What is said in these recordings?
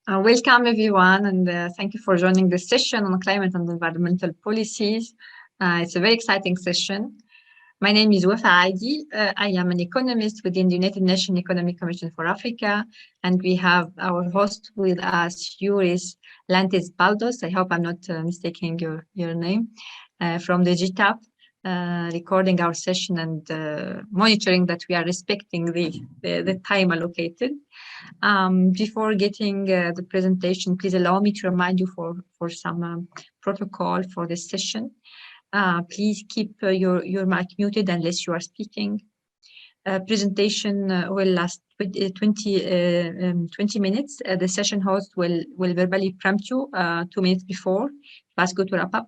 Welcome everyone, and thank you for joining this session on climate and environmental policies. It's a very exciting session. My name is Wafa Aidi. I am an economist within the United Nations Economic Commission for Africa, and we have our host with us, Uris, Lantz, Baldos. I hope I'm not mistaking your name, from the GTAP. Recording our session and monitoring that we are respecting the time allocated. Before getting the presentation, please allow me to remind you for some protocol for this session. Please keep your mic muted unless you are speaking. Presentation will last 20 minutes. The session host will verbally prompt you 2 minutes before. Let's go to wrap up.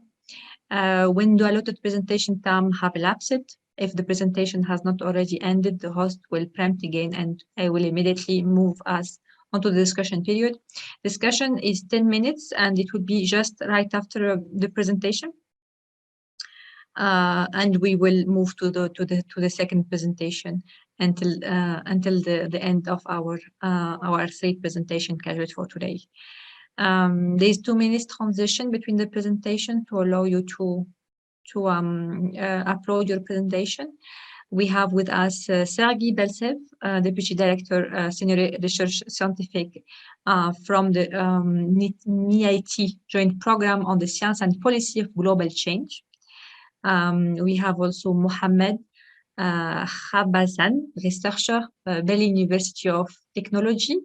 When the allotted presentation time have elapsed, if the presentation has not already ended, the host will prompt again and I will immediately move us onto the discussion period. Discussion is 10 minutes and it will be just right after the presentation. And we will move to the second presentation until the end of our three presentation scheduled for today. There's 2 minutes transition between the presentation to allow you to upload your presentation. We have with us Sergey Paltsev, Deputy Director, Senior Research Scientific from the NIIT Joint Program on the Science and Policy of Global Change. We have also Mohammad Khabbazan, researcher, Berlin University of Technology,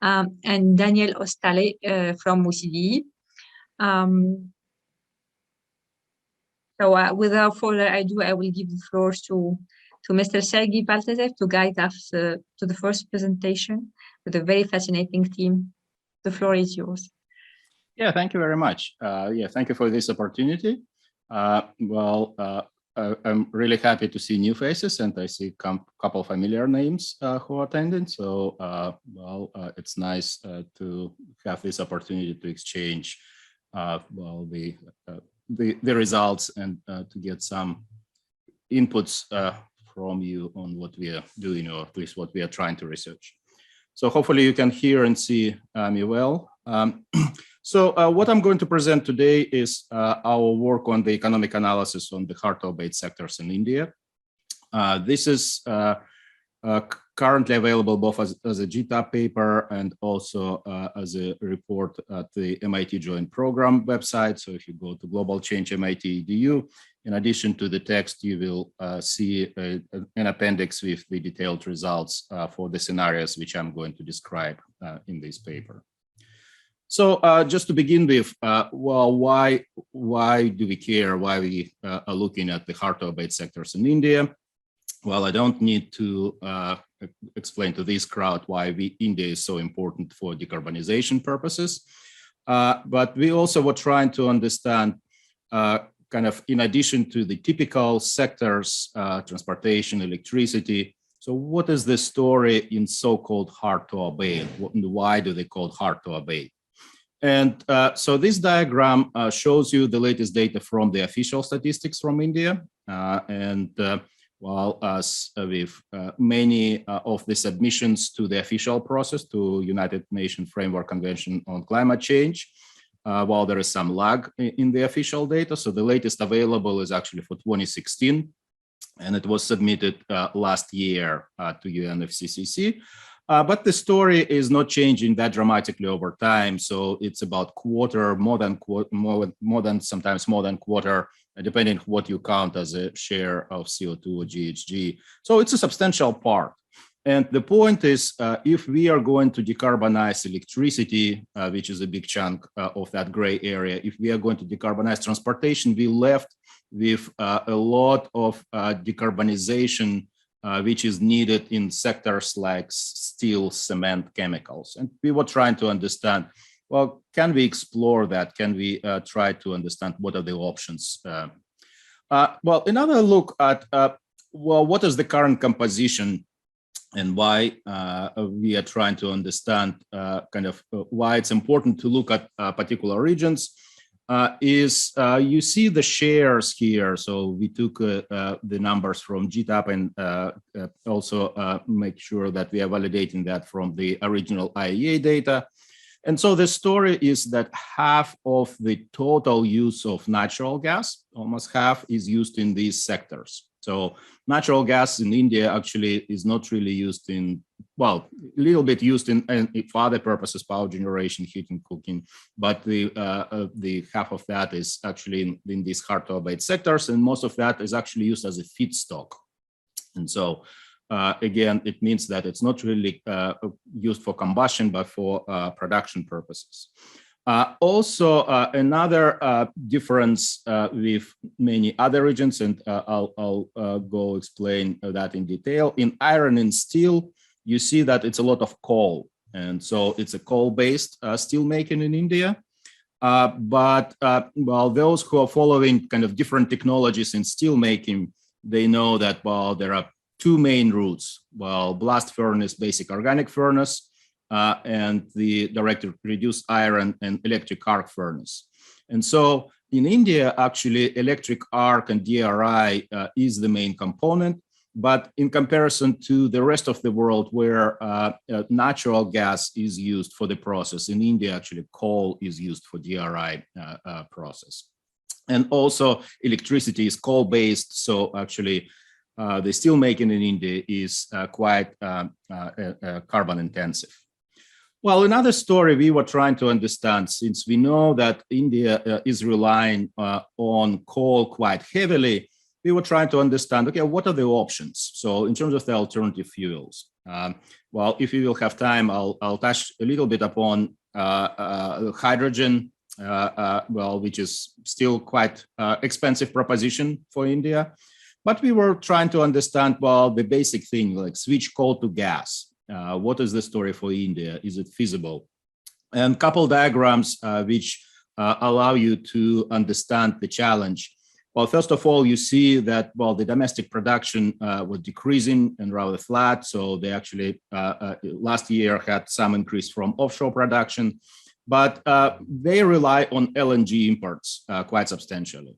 and Daniel Ostale from OCDE. So without further ado, I will give the floor to Mr. Sergey Paltsev to guide us to the first presentation with a very fascinating theme. The floor is yours. Yeah, thank you very much. Thank you for this opportunity. I'm really happy to see new faces, and I see a couple familiar names who are attending. So, it's nice to have this opportunity to exchange the results and to get some inputs from you on what we are doing, or at least what we are trying to research. So hopefully you can hear and see me well. So what I'm going to present today is our work on the economic analysis on the hard-to-abate sectors in India. This is currently available both as a GTAP paper and also as a report at the MIT Joint Program website. So if you go to Global Change MIT EDU, in addition to the text, you will see an appendix with the detailed results for the scenarios which I'm going to describe in this paper. So just to begin with, why do we care? Why we are looking at the hard-to-abate sectors in India? Well, I don't need to explain to this crowd why India is so important for decarbonization purposes. But we also were trying to understand, kind of in addition to the typical sectors, transportation, electricity, so what is the story in so-called hard-to-abate? Why do they call it hard-to-abate? And so this diagram shows you the latest data from the official statistics from India. As with many of the submissions to the official process to United Nations Framework Convention on Climate Change, while there is some lag in the official data. So the latest available is actually for 2016, and it was submitted last year to UNFCCC. But the story is not changing that dramatically over time. So it's about quarter, sometimes more than quarter, depending on what you count as a share of CO2 or GHG. So it's a substantial part. And the point is, if we are going to decarbonize electricity, which is a big chunk of that gray area, if we are going to decarbonize transportation, we left with a lot of decarbonization which is needed in sectors like steel, cement, chemicals. And we were trying to understand, well, can we explore that? Can we try to understand what are the options? Well, another look at, what is the current composition and why we are trying to understand why it's important to look at particular regions. You see the shares here. So we took the numbers from GTAP and also make sure that we are validating that from the original IEA data. And so the story is that half of the total use of natural gas, almost half, is used in these sectors. So natural gas in India actually is not really used in, well, a little bit used in for other purposes, power generation, heating, cooking, but the half of that is actually in these hard-to-abate sectors, and most of that is actually used as a feedstock. And so again, it means that it's not really used for combustion, but for production purposes. Also, another difference with many other regions, and I'll go explain that in detail. In iron and steel, you see that it's a lot of coal. And so it's a coal-based steel making in India. But well, those who are following kind of different technologies in steel making, they know that, well, there are two main routes. Well, blast furnace, basic organic furnace, and the direct reduced iron and electric arc furnace. And so in India, actually, electric arc and DRI is the main component. But in comparison to the rest of the world where natural gas is used for the process, in India, actually, coal is used for DRI process. And also electricity is coal-based, so actually the steel making in India is quite carbon intensive. Well, another story we were trying to understand, since we know that India is relying on coal quite heavily, we were trying to understand, okay, what are the options? So in terms of the alternative fuels, well, if we will have time, I'll touch a little bit upon hydrogen, well, which is still quite expensive proposition for India. But we were trying to understand, well, the basic thing, like switch coal to gas. What is the story for India? Is it feasible? And a couple diagrams which allow you to understand the challenge. Well, first of all, you see that, well, the domestic production was decreasing and rather flat. So they actually last year had some increase from offshore production, but they rely on LNG imports quite substantially.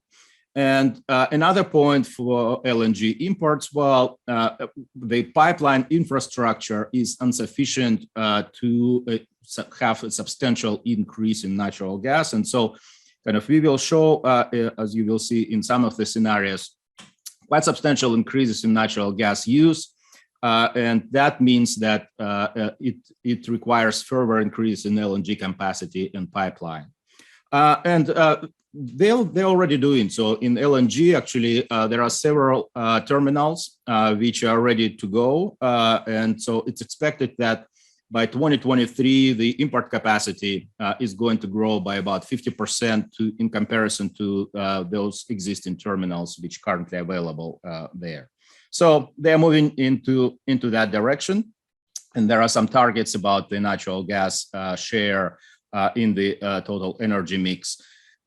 And another point for LNG imports, well, the pipeline infrastructure is insufficient to have a substantial increase in natural gas. And so kind of we will show, as you will see in some of the scenarios, quite substantial increases in natural gas use. And that means that it requires further increase in LNG capacity and pipeline. They're already doing so. In LNG, actually, there are several terminals which are ready to go. And so it's expected that by 2023, the import capacity is going to grow by about 50% in comparison to those existing terminals which are currently available there. So they're moving into that direction. And there are some targets about the natural gas share in the total energy mix.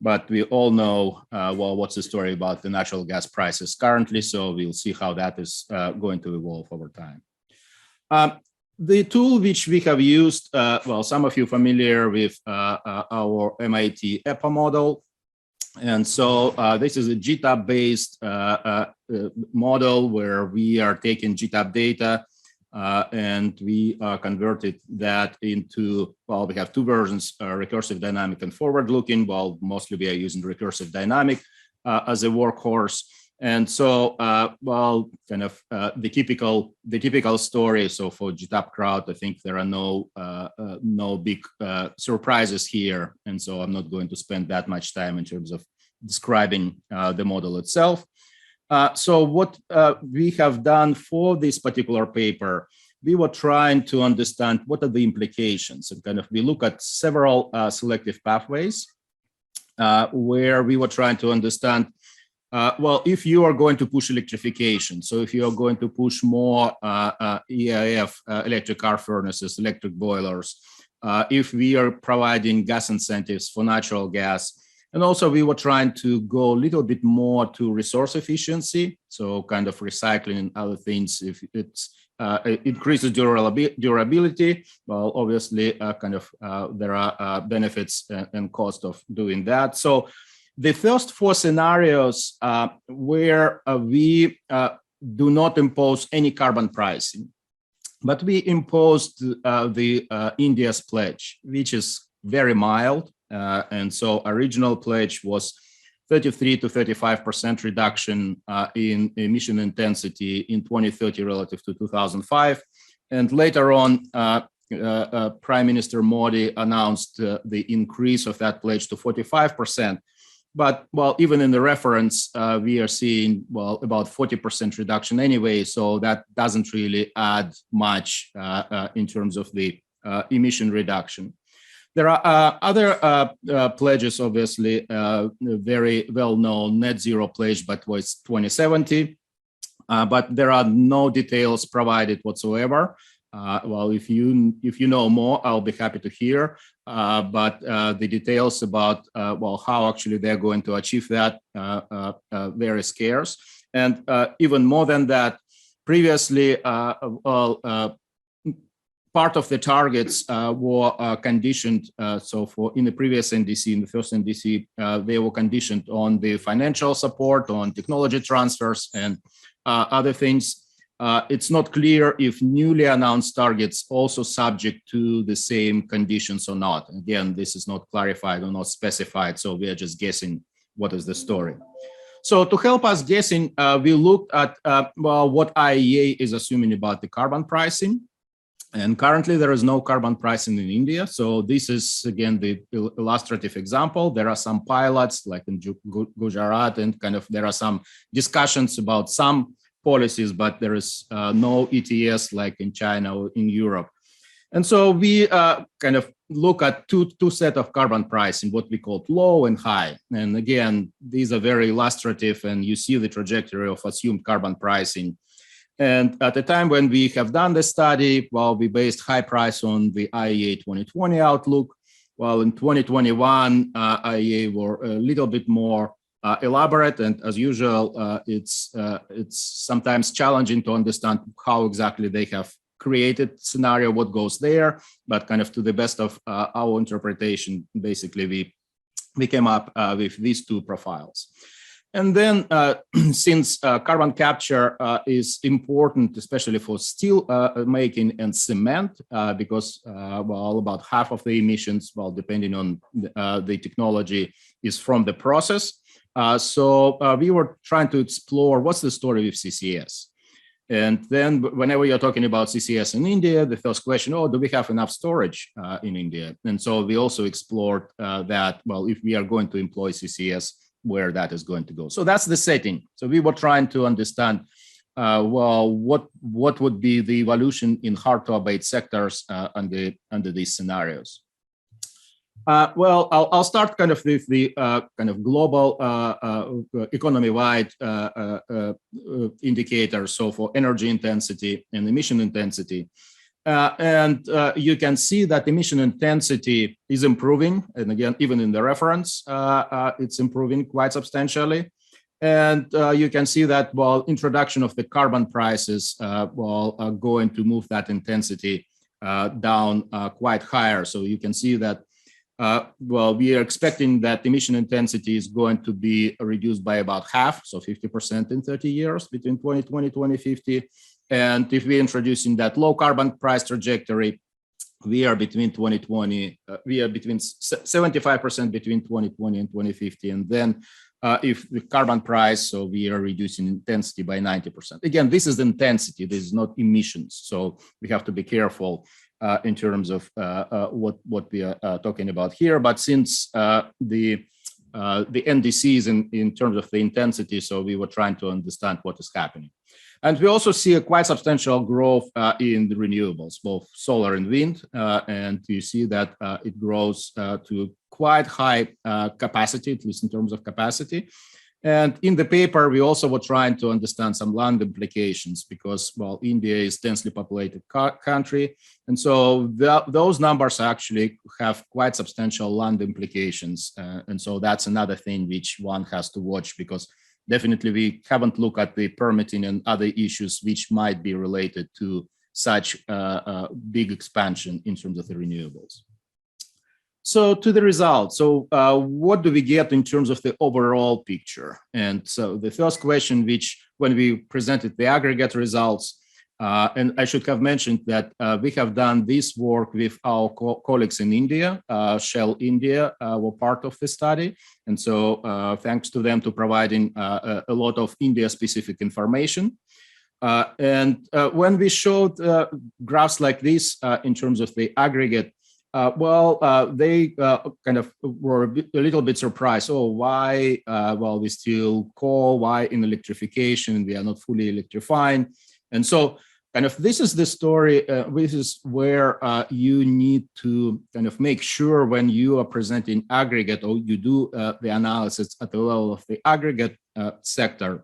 But we all know, well, what's the story about the natural gas prices currently. So we'll see how that is going to evolve over time. The tool which we have used, well, some of you familiar with our MIT EPA model. And so this is a GTAP-based model where we are taking GTAP data and we converted that into, well, we have two versions, recursive dynamic and forward-looking. Well, mostly we are using recursive dynamic as a workhorse. And so, well, kind of the typical story. So for GTAP crowd, I think there are no big surprises here. And so I'm not going to spend that much time in terms of describing the model itself. So what we have done for this particular paper, we were trying to understand what are the implications, and kind of we look at several selective pathways where we were trying to understand, well, if you are going to push electrification, so if you are going to push more EAF, electric arc furnaces, electric boilers, if we are providing gas incentives for natural gas. And also we were trying to go a little bit more to resource efficiency. So kind of recycling and other things, if it increases durability, well, obviously kind of there are benefits and cost of doing that. So the first four scenarios where we do not impose any carbon pricing, but we imposed the India's pledge, which is very mild. And so original pledge was 33 to 35% reduction in emission intensity in 2030 relative to 2005. And later on, Prime Minister Modi announced the increase of that pledge to 45%. But well, even in the reference, we are seeing, well, about 40% reduction anyway. So that doesn't really add much in terms of the emission reduction. There are other pledges, obviously, very well-known net zero pledge, but was 2070. But there are no details provided whatsoever. Well, if you know more, I'll be happy to hear. But the details about well, how actually they're going to achieve that very scarce. And even more than that, previously, part of the targets were conditioned. So in the previous NDC, in the first NDC, they were conditioned on the financial support, on technology transfers, and other things. It's not clear if newly announced targets also subject to the same conditions or not. Again, this is not clarified or not specified, so we are just guessing what is the story. So to help us guessing, we looked at well, what IEA is assuming about the carbon pricing. And currently there is no carbon pricing in India. So this is, again, the illustrative example. There are some pilots like in Gujarat, and kind of there are some discussions about some policies, but there is no ETS like in China or in Europe. And so we kind of look at two sets of carbon pricing, what we call low and high. And again, these are very illustrative, and you see the trajectory of assumed carbon pricing. And at the time when we have done the study, well, we based high price on the IEA 2020 outlook. Well, in 2021, IEA were a little bit more elaborate, and as usual, it's sometimes challenging to understand how exactly they have created scenario, what goes there, but kind of to the best of our interpretation, basically we came up with these two profiles. And then since carbon capture is important, especially for steel making and cement, because well, about half of the emissions, well, depending on the technology, is from the process. So we were trying to explore what's the story with CCS. And then whenever you're talking about CCS in India, the first question, oh, do we have enough storage in India? And so we also explored that, well, if we are going to employ CCS, where that is going to go. So that's the setting. So we were trying to understand, well, what would be the evolution in hard-to-abate sectors under these scenarios. Well, I'll start kind of with the kind of global economy-wide indicators. So for energy intensity and emission intensity. And you can see that emission intensity is improving. And again, even in the reference, it's improving quite substantially. And you can see that, well, introduction of the carbon prices are going to move that intensity down quite higher. So you can see that, well, we are expecting that emission intensity is going to be reduced by about half, so 50% in 30 years between 2020 and 2050. And if we're introducing that low carbon price trajectory, we are between 2020, we are between 75% between 2020 and 2050. And then if the carbon price, so we are reducing intensity by 90%. Again, this is intensity, this is not emissions. So we have to be careful in terms of what we are talking about here. But since the NDCs in terms of the intensity, so we were trying to understand what is happening. And we also see a quite substantial growth in the renewables, both solar and wind. And you see that it grows to quite high capacity, at least in terms of capacity. And in the paper, we also were trying to understand some land implications because, well, India is densely populated country. And so those numbers actually have quite substantial land implications. And so that's another thing which one has to watch, because definitely we haven't looked at the permitting and other issues which might be related to such big expansion in terms of the renewables. So to the results. So what do we get in terms of the overall picture? And so the first question, which when we presented the aggregate results, And I should have mentioned that we have done this work with our colleagues in India. Shell India were part of the study. And so thanks to them to providing a lot of India-specific information. When we showed graphs like this in terms of the aggregate, they kind of were a little bit surprised. Oh, why? Well, we still coal. Why in electrification we are not fully electrifying? And so kind of this is the story. This is where you need to kind of make sure when you are presenting aggregate or you do the analysis at the level of the aggregate sector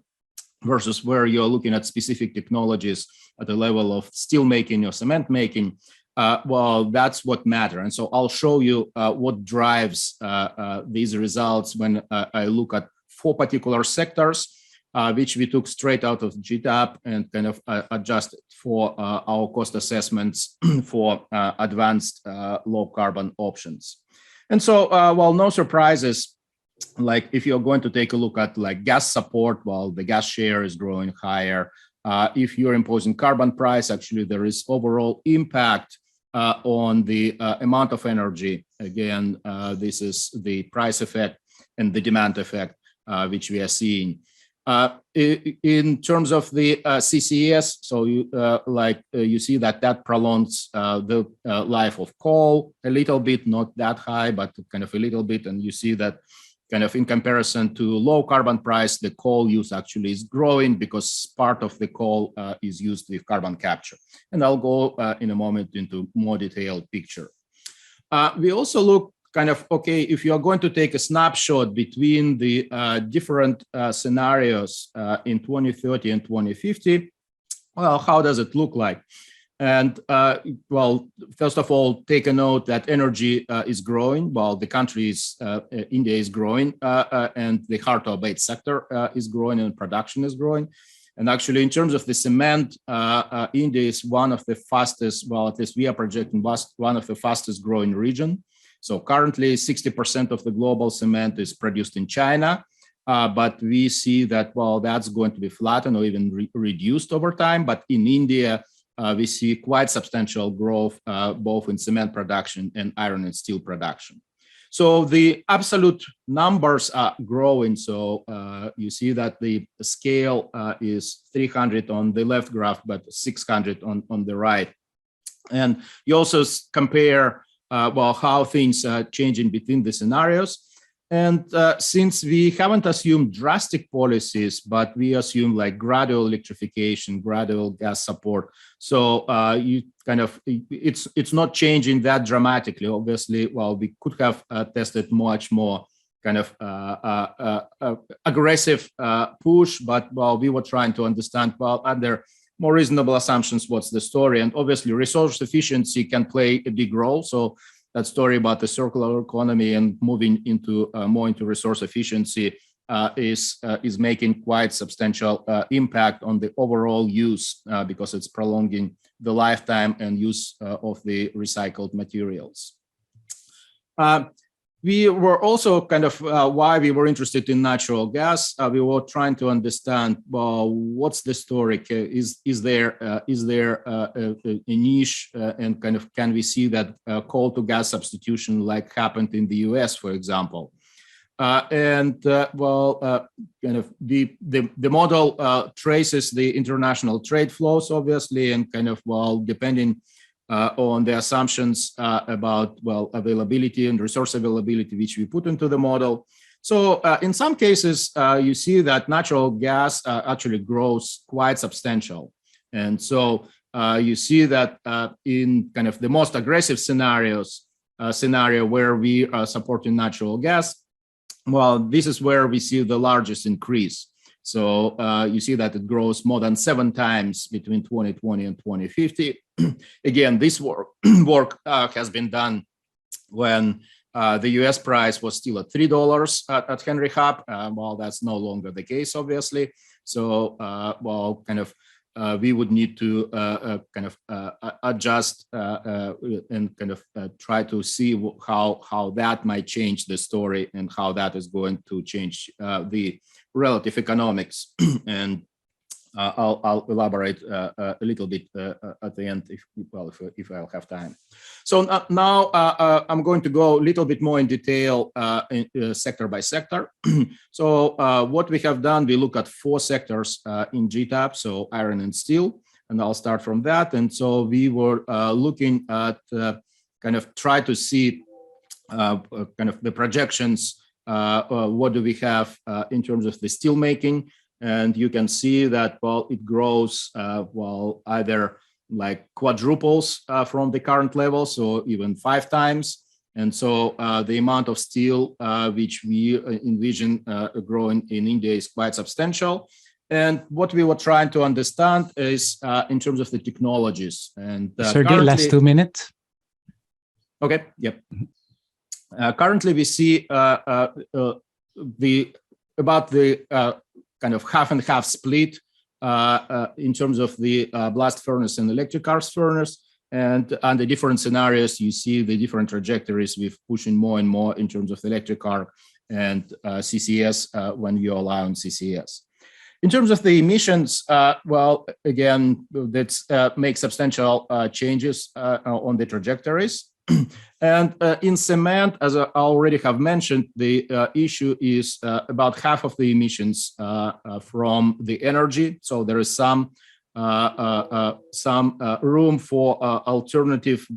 versus where you're looking at specific technologies at the level of steel making or cement making. That's what matters. And so I'll show you what drives these results when I look at 4 particular sectors, which we took straight out of GTAP and kind of adjusted for our cost assessments for advanced low carbon options. And so, no surprises, like if you're going to take a look at like gas support, the gas share is growing higher. If you're imposing carbon price, actually there is overall impact on the amount of energy. Again, this is the price effect and the demand effect, which we are seeing. In terms of the CCS, so you see that prolongs the life of coal a little bit, not that high, but kind of a little bit. And you see that kind of in comparison to low carbon price, the coal use actually is growing because part of the coal is used with carbon capture. And I'll go in a moment into more detailed picture. We also look kind of, okay, if you're going to take a snapshot between the different scenarios in 2030 and 2050, well, how does it look like? And first of all, take a note that energy is growing. Well, the country is, India is growing, and the hard-to-abate sector is growing and production is growing. And actually, in terms of the cement, India is one of the fastest, well, at least we are projecting one of the fastest growing region. So currently 60% of the global cement is produced in China, but we see that, well, that's going to be flattened or even reduced over time. But in India, we see quite substantial growth, both in cement production and iron and steel production. So the absolute numbers are growing. So you see that the scale is 300 on the left graph, but 600 on the right. And you also compare how things are changing between the scenarios. And since we haven't assumed drastic policies, but we assume like gradual electrification, gradual gas support. So you kind of, it's not changing that dramatically. Obviously, well, we could have tested much more kind of aggressive push, but well, we were trying to understand, well, under more reasonable assumptions, what's the story? And obviously resource efficiency can play a big role. So that story about the circular economy and moving into more into resource efficiency is making quite substantial impact on the overall use because it's prolonging the lifetime and use of the recycled materials. We were also kind of why we were interested in natural gas. We were trying to understand, well, what's the story? Is there a niche and kind of can we see that coal to gas substitution like happened in the US, for example? Kind of the model traces the international trade flows, obviously, and kind of, well, depending on the assumptions about, well, availability and resource availability, which we put into the model. So in some cases, you see that natural gas actually grows quite substantial. And so you see that in kind of the most aggressive scenario where we are supporting natural gas, well, this is where we see the largest increase. So you see that it grows more than 7 times between 2020 and 2050. Again, this work has been done when the US price was still at $3 at Henry Hub. Well, that's no longer the case, obviously. So, well, kind of we would need to kind of adjust and kind of try to see how that might change the story and how that is going to change the relative economics. And I'll elaborate a little bit at the end if I'll have time. So now I'm going to go a little bit more in detail sector by sector. So what we have done, we look at 4 sectors in GTAP, so iron and steel, and I'll start from that. And so we were looking at kind of try to see kind of the projections. What do we have in terms of the steel making? And you can see that, well, it grows, well, either like quadruples from the current level, so even 5 times. And so the amount of steel which we envision growing in India is quite substantial. And what we were trying to understand is in terms of the technologies. And Sergey, last 2 minutes. Okay, yep. Currently, we see kind of half and half split in terms of the blast furnace and electric arc furnace. And under different scenarios, you see the different trajectories with pushing more and more in terms of electric arc and CCS when you allow on CCS. In terms of the emissions, well, again, that makes substantial changes on the trajectories. And in cement, as I already have mentioned, the issue is about half of the emissions from the energy. So there is some room for alternative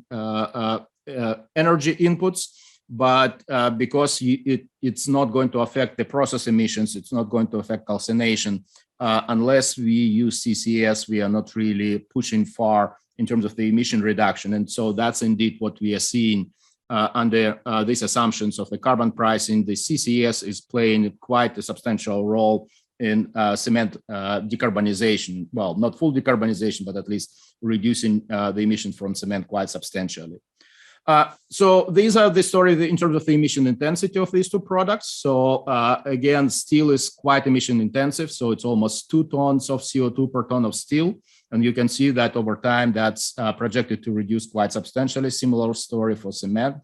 energy inputs, but because it's not going to affect the process emissions, it's not going to affect calcination. Unless we use CCS, we are not really pushing far in terms of the emission reduction. And so that's indeed what we are seeing under these assumptions of the carbon pricing. The CCS is playing quite a substantial role in cement decarbonization. Well, not full decarbonization, but at least reducing the emissions from cement quite substantially. So these are the story in terms of the emission intensity of these 2 products. So again, steel is quite emission intensive. So it's almost 2 tons of CO2 per ton of steel. And you can see that over time, that's projected to reduce quite substantially. Similar story for cement,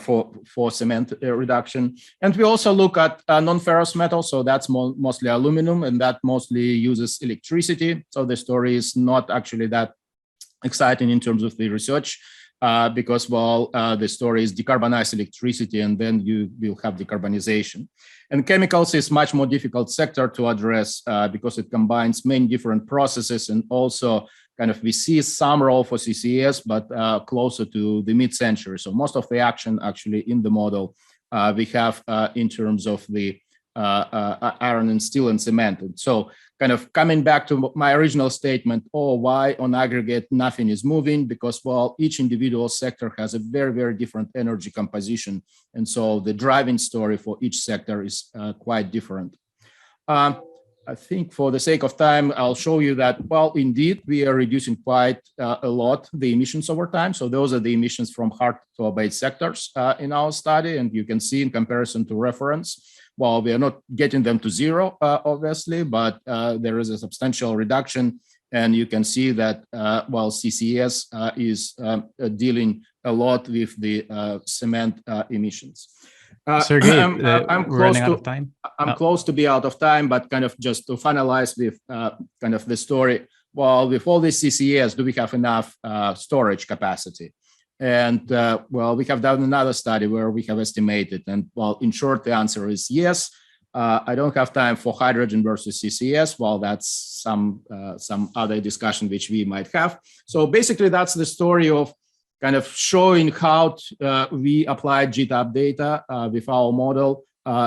for cement reduction. And we also look at non-ferrous metals. So that's mostly aluminum, and that mostly uses electricity. So the story is not actually that exciting in terms of the research. Because, well, the story is decarbonize electricity, and then you will have decarbonization. And chemicals is much more difficult sector to address because it combines many different processes, and also kind of we see some role for CCS, but closer to the mid-century. So most of the action actually in the model we have in terms of the iron and steel and cement. And so kind of coming back to my original statement, why on aggregate nothing is moving? Because, well, each individual sector has a very, very different energy composition. And so the driving story for each sector is quite different. I think for the sake of time, I'll show you that, well, indeed, we are reducing quite a lot the emissions over time. So those are the emissions from hard-to-abate sectors in our study. And you can see in comparison to reference, well, we are not getting them to 0, obviously, but there is a substantial reduction. And you can see that, while CCS is dealing a lot with the cement emissions. Sergey, I'm running out of time. I'm close to be out of time, but kind of just to finalize with kind of the story. Well, with all this CCS, do we have enough storage capacity? And well, we have done another study where we have estimated, and well, in short, the answer is yes. I don't have time for hydrogen versus CCS. Well, that's some other discussion which we might have. So basically, that's the story of kind of showing how we applied GTAP data with our model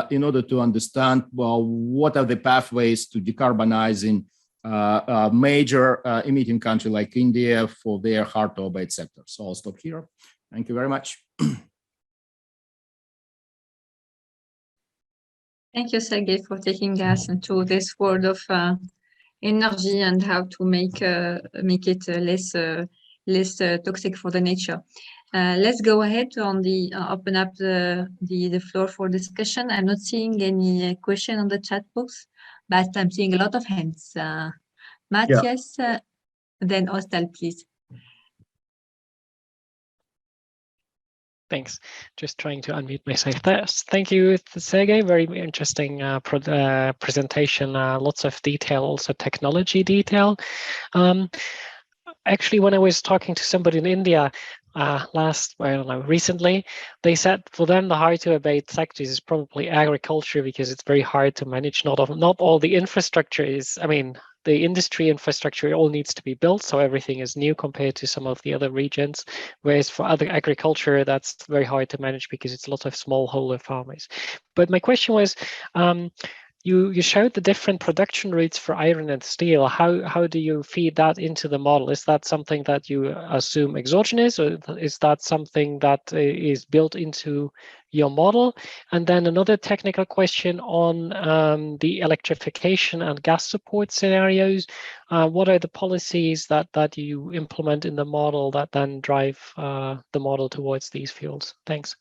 in order to understand, well, what are the pathways to decarbonizing a major emitting country like India for their hard-to-abate sector. So I'll stop here. Thank you very much. Thank you, Sergey, for taking us into this world of energy and how to make it less toxic for the nature. Let's go ahead on the open up the floor for discussion. I'm not seeing any question on the chat box, but I'm seeing a lot of hands. Matthias, then Ostale, please. Thanks. Just trying to unmute myself. Thank you, Sergey. Very interesting presentation. Lots of detail, also technology detail. Actually, when I was talking to somebody in India recently, they said for them the hard-to-abate sectors is probably agriculture because it's very hard to manage. Not all the infrastructure is. I mean, the industry infrastructure all needs to be built, so everything is new compared to some of the other regions. Whereas for other agriculture, that's very hard to manage because it's a lot of smallholder farmers. But my question was, you showed the different production routes for iron and steel. How do you feed that into the model? Is that something that you assume exogenous, or is that something that is built into your model? And then another technical question on the electrification and gas support scenarios. What are the policies that you implement in the model that then drive the model towards these fields? Thanks.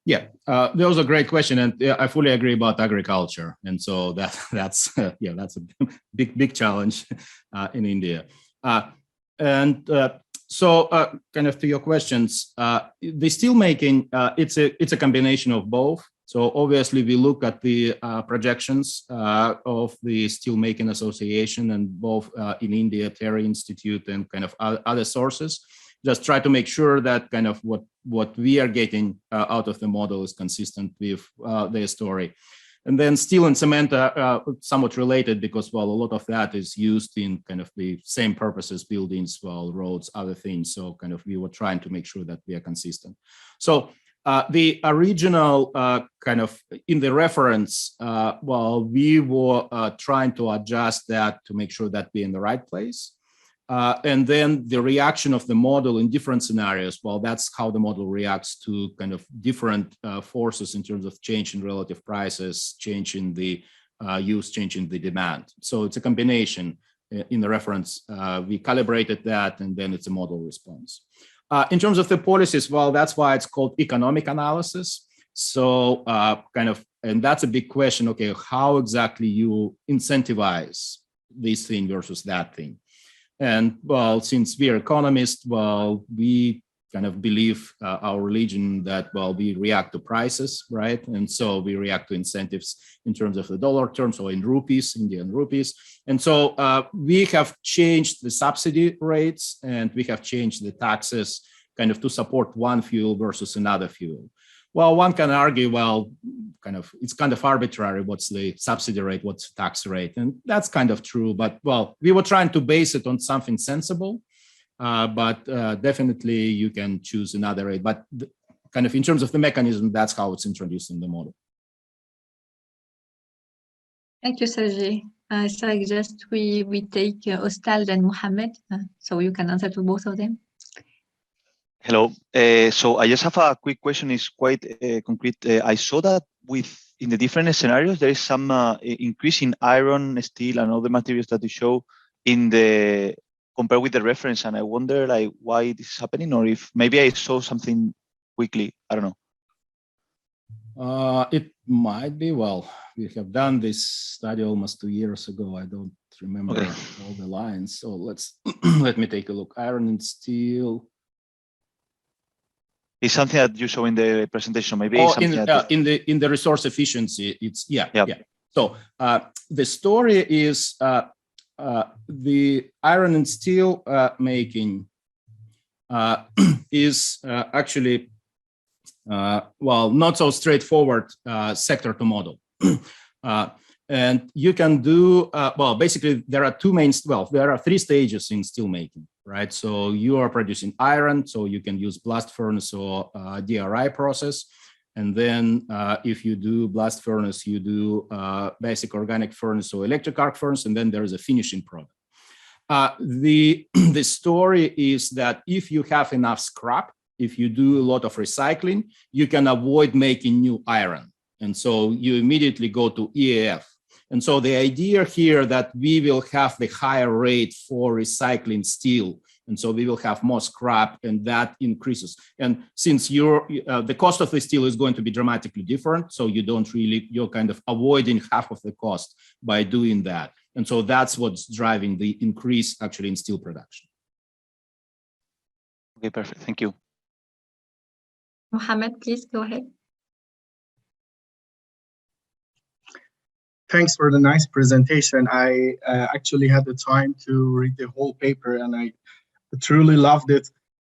Yeah, that was a great question, and I fully agree about agriculture, and so that's that's a big challenge in India. So kind of to your questions, the steel making it's a combination of both. So obviously we look at the projections of the Steel Making Association and both in India, Terry Institute, and kind of other sources. Just try to make sure that kind of what we are getting out of the model is consistent with their story. And then steel and cement are somewhat related because, well, a lot of that is used in kind of the same purposes, buildings, well, roads, other things. So kind of we were trying to make sure that we are consistent. So the original kind of in the reference, well, we were trying to adjust that to make sure that we're in the right place. And then the reaction of the model in different scenarios, well, that's how the model reacts to kind of different forces in terms of change in relative prices, change in the use, change in the demand. So it's a combination in the reference. We calibrated that, and then it's a model response. In terms of the policies, well, that's why it's called economic analysis. So kind of, and that's a big question, okay, how exactly you incentivize this thing versus that thing? And well, since we are economists, well, we kind of believe our religion that, well, we react to prices, right? And so we react to incentives in terms of the dollar terms or in rupees, Indian rupees. And so we have changed the subsidy rates and we have changed the taxes kind of to support one fuel versus another fuel. Well, one can argue, well, it's kind of arbitrary. What's the subsidy rate? What's the tax rate? And that's kind of true. But well, we were trying to base it on something sensible. But definitely you can choose another rate. But kind of in terms of the mechanism, that's how it's introduced in the model. Thank you, Sergey. I suggest we take Ostale and Mohammad, so you can answer to both of them. Hello. So I just have a quick question. It's quite concrete. I saw that in the different scenarios, there is some increase in iron, steel, and other materials that you show in the compared with the reference. And I wonder like why this is happening, or if maybe I saw something quickly. I don't know. It might be. Well, we have done this study almost 2 years ago. I don't remember all the lines. So let me take a look. Iron and steel. It's something that you show in the presentation, maybe. In the resource efficiency, it's yeah. So the story is the iron and steel making is actually well, not so straightforward sector to model. And you can do, well, basically there are there are 3 stages in steel making, right? So you are producing iron, so you can use blast furnace or DRI process. And then if you do blast furnace, you do basic organic furnace or electric arc furnace, and then there is a finishing product. The story is that if you have enough scrap, if you do a lot of recycling, you can avoid making new iron. And so you immediately go to EAF. And so the idea here that we will have the higher rate for recycling steel, and so we will have more scrap, and that increases. And since the cost of the steel is going to be dramatically different, so you're kind of avoiding half of the cost by doing that. And so that's what's driving the increase actually in steel production. Okay, perfect. Thank you. Mohammed, please go ahead. Thanks for the nice presentation. I actually had the time to read the whole paper and I truly loved it.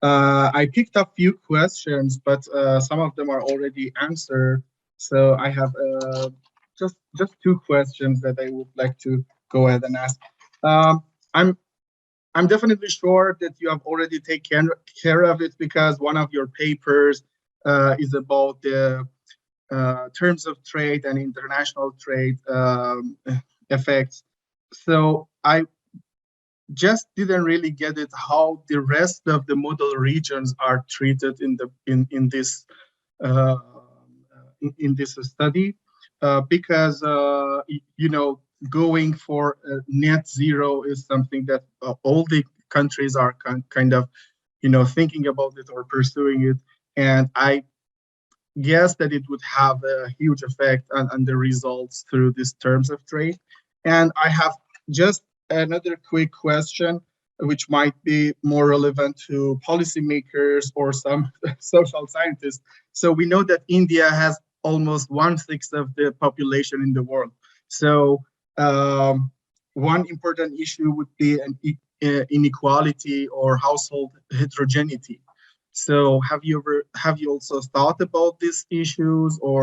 I picked up few questions, but some of them are already answered. So I have just two questions that I would like to go ahead and ask. I'm definitely sure that you have already taken care of it because one of your papers is about the terms of trade and international trade effects. So I just didn't really get it how the rest of the model regions are treated in this study, because you know, going for net zero is something that all the countries are kind of, you know, thinking about it or pursuing it, and I guess that it would have a huge effect on the results through these terms of trade. And I have just another quick question, which might be more relevant to policymakers or some social scientists. So we know that India has almost 1/6 of the population in the world. So one important issue would be an inequality or household heterogeneity. So have you also thought about these issues or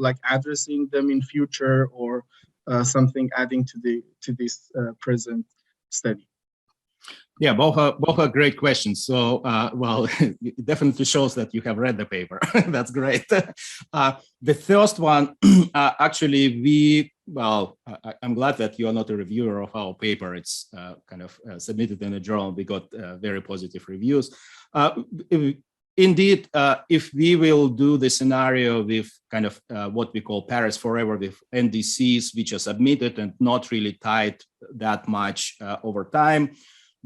like addressing them in future or something adding to this present study? Yeah, both are great questions. So, well, it definitely shows that you have read the paper. That's great. The first one, actually, I'm glad that you are not a reviewer of our paper. It's kind of submitted in a journal. We got very positive reviews. Indeed, if we will do the scenario with kind of what we call Paris Forever, with NDCs which are submitted and not really tied that much over time,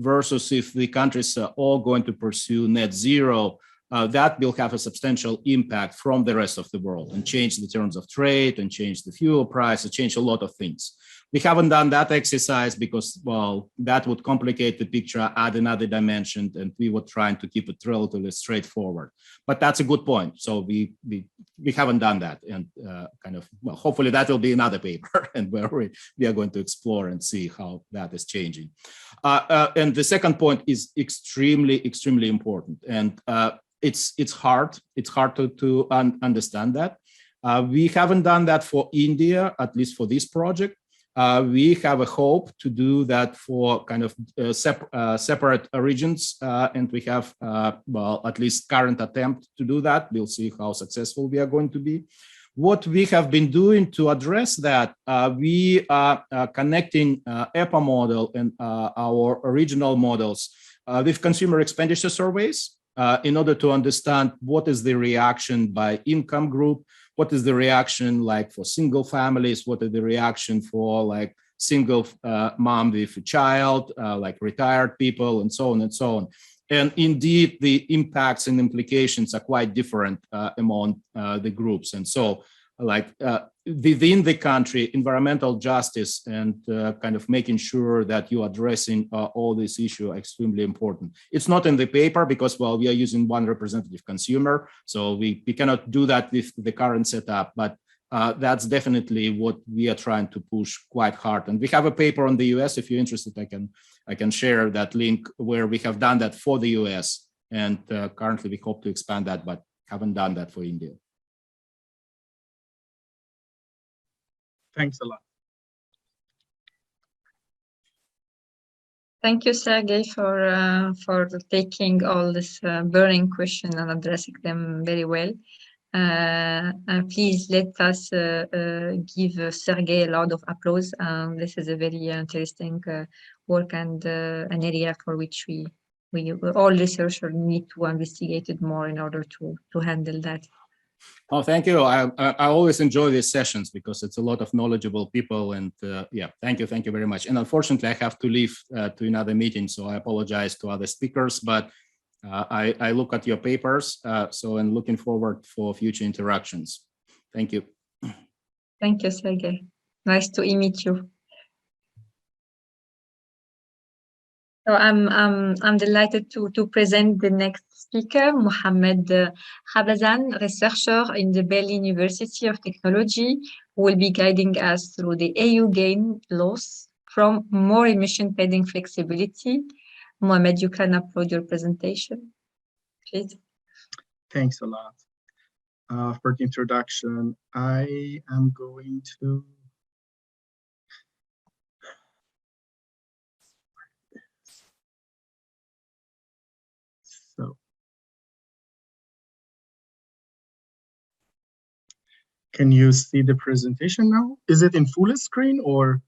versus if the countries are all going to pursue net zero, that will have a substantial impact from the rest of the world and change the terms of trade and change the fuel price and change a lot of things. We haven't done that exercise because, well, that would complicate the picture, add another dimension, and we were trying to keep it relatively straightforward. But that's a good point. So we haven't done that, and kind of, well, hopefully that will be another paper, and where we are going to explore and see how that is changing. And the second point is extremely important, and it's hard to understand that. We haven't done that for India, at least for this project. We have a hope to do that for kind of separate regions, and we have, well, at least current attempt to do that. We'll see how successful we are going to be. What we have been doing to address that, we are connecting EPA model and our original models with consumer expenditure surveys in order to understand what is the reaction by income group, what is the reaction like for single families, what is the reaction for like single mom with a child, like retired people, and so on and so on. And indeed, the impacts and implications are quite different among the groups. And so, like within the country, environmental justice and kind of making sure that you're addressing all these issues are extremely important. It's not in the paper because, well, we are using one representative consumer, so we cannot do that with the current setup, but that's definitely what we are trying to push quite hard. And we have a paper on the US. If you're interested, I can share that link where we have done that for the US, and currently we hope to expand that, but haven't done that for India. Thanks a lot. Thank you, Sergey, for taking all this burning question and addressing them very well. Please let us give Sergey a lot of applause. This is a very interesting work and an area for which we all researchers need to investigate it more in order to handle that. Oh, thank you. I always enjoy these sessions because it's a lot of knowledgeable people, and yeah, thank you very much. And unfortunately, I have to leave to another meeting, so I apologize to other speakers, but I look at your papers, so I'm looking forward for future interactions. Thank you. Thank you, Sergey. Nice to meet you. So I'm delighted to present the next speaker, Mohammad Khabbazan, researcher in the Berlin University of Technology, who will be guiding us through the EU gain loss from more emission trading flexibility. Mohammad, you can upload your presentation, please. Thanks a lot for the introduction. I am going to. So, can you see the presentation now? Is it in full screen or?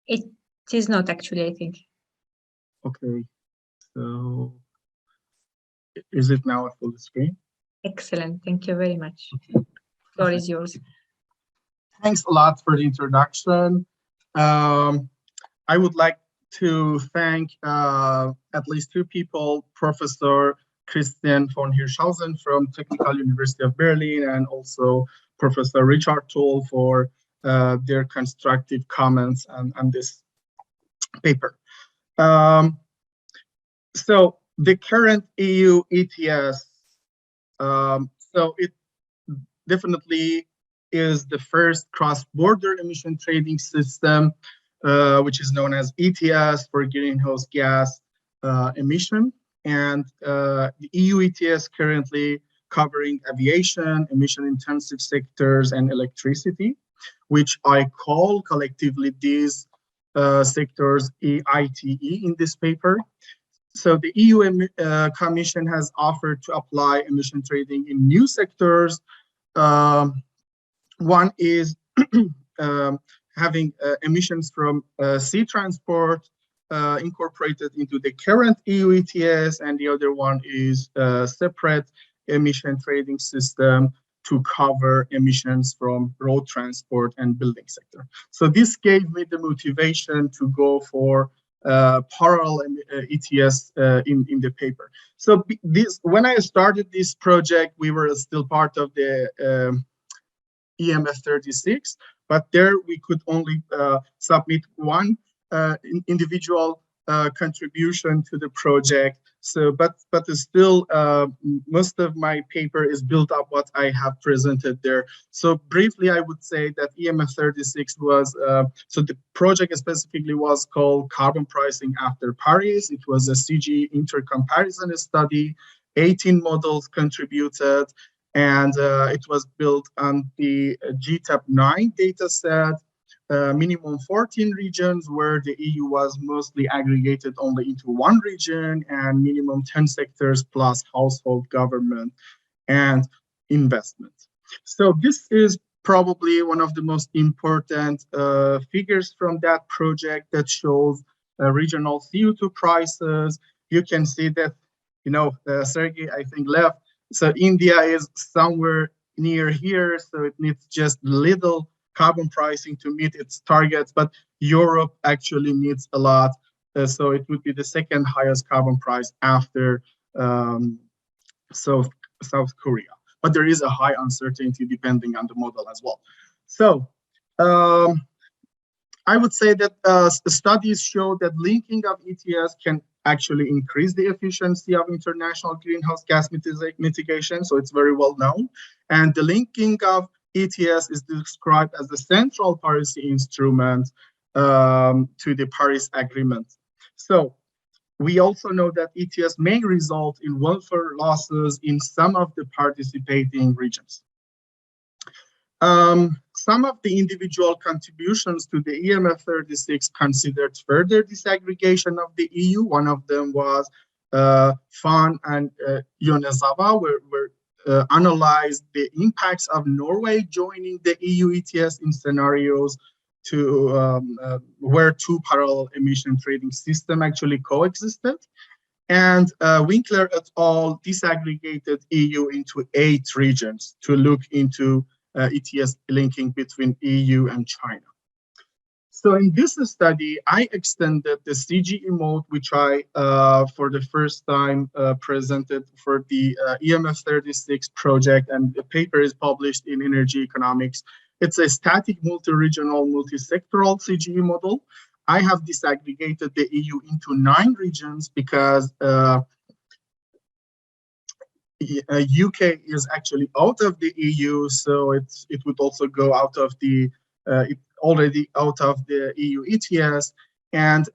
It is not actually, I think. Okay, so is it now a full screen? Excellent, thank you very much. The floor is yours. Thanks a lot for the introduction. I would like to thank at least two people, Professor Christian von Hirschhausen from Technical University of Berlin and also Professor Richard Toll for their constructive comments on this paper. So the current EU ETS, so it definitely is the first cross-border emission trading system, which is known as ETS for greenhouse gas emission. And the EU ETS currently covering aviation, emission-intensive sectors, and electricity, which I call collectively these sectors EITE in this paper. So the EU Commission has offered to apply emission trading in new sectors. One is having emissions from sea transport incorporated into the current EU ETS, and the other one is a separate emission trading system to cover emissions from road transport and building sector. So this gave me the motivation to go for parallel ETS in the paper. So when I started this project, we were still part of the EMF 36, but there we could only submit one individual contribution to the project. So, but still, most of my paper is built up what I have presented there. So briefly, I would say that EMF 36 was, so the project specifically was called Carbon Pricing After Paris. It was a CG intercomparison study, 18 models contributed, and it was built on the GTAP 9 data set. Minimum 14 regions where the EU was mostly aggregated only into one region, and minimum 10 sectors plus household, government, and investment. So this is probably one of the most important figures from that project that shows regional CO2 prices. You can see that, you know, Sergey, I think, left. So India is somewhere near here, so it needs just little carbon pricing to meet its targets, but Europe actually needs a lot. So it would be the second highest carbon price after South Korea. But there is a high uncertainty depending on the model as well. So I would say that studies show that linking of ETS can actually increase the efficiency of international greenhouse gas mitigation. So it's very well known. And the linking of ETS is described as the central policy instrument to the Paris Agreement. So we also know that ETS may result in welfare losses in some of the participating regions. Some of the individual contributions to the EMF 36 considered further disaggregation of the EU. One of them was Fan and Yonezawa, where analyzed the impacts of Norway joining the EU ETS in scenarios to where two parallel emission trading systems actually coexisted. And Winkler et al. Disaggregated EU into 8 regions to look into ETS linking between EU and China. So in this study, I extended the CGE mode, which I, for the first time, presented for the EMF 36 project, and the paper is published in Energy Economics. It's a static multi-regional, multi-sectoral CGE model. I have disaggregated the EU into 9 regions because UK is actually out of the EU, so it would also go out of the already out of the EU ETS, and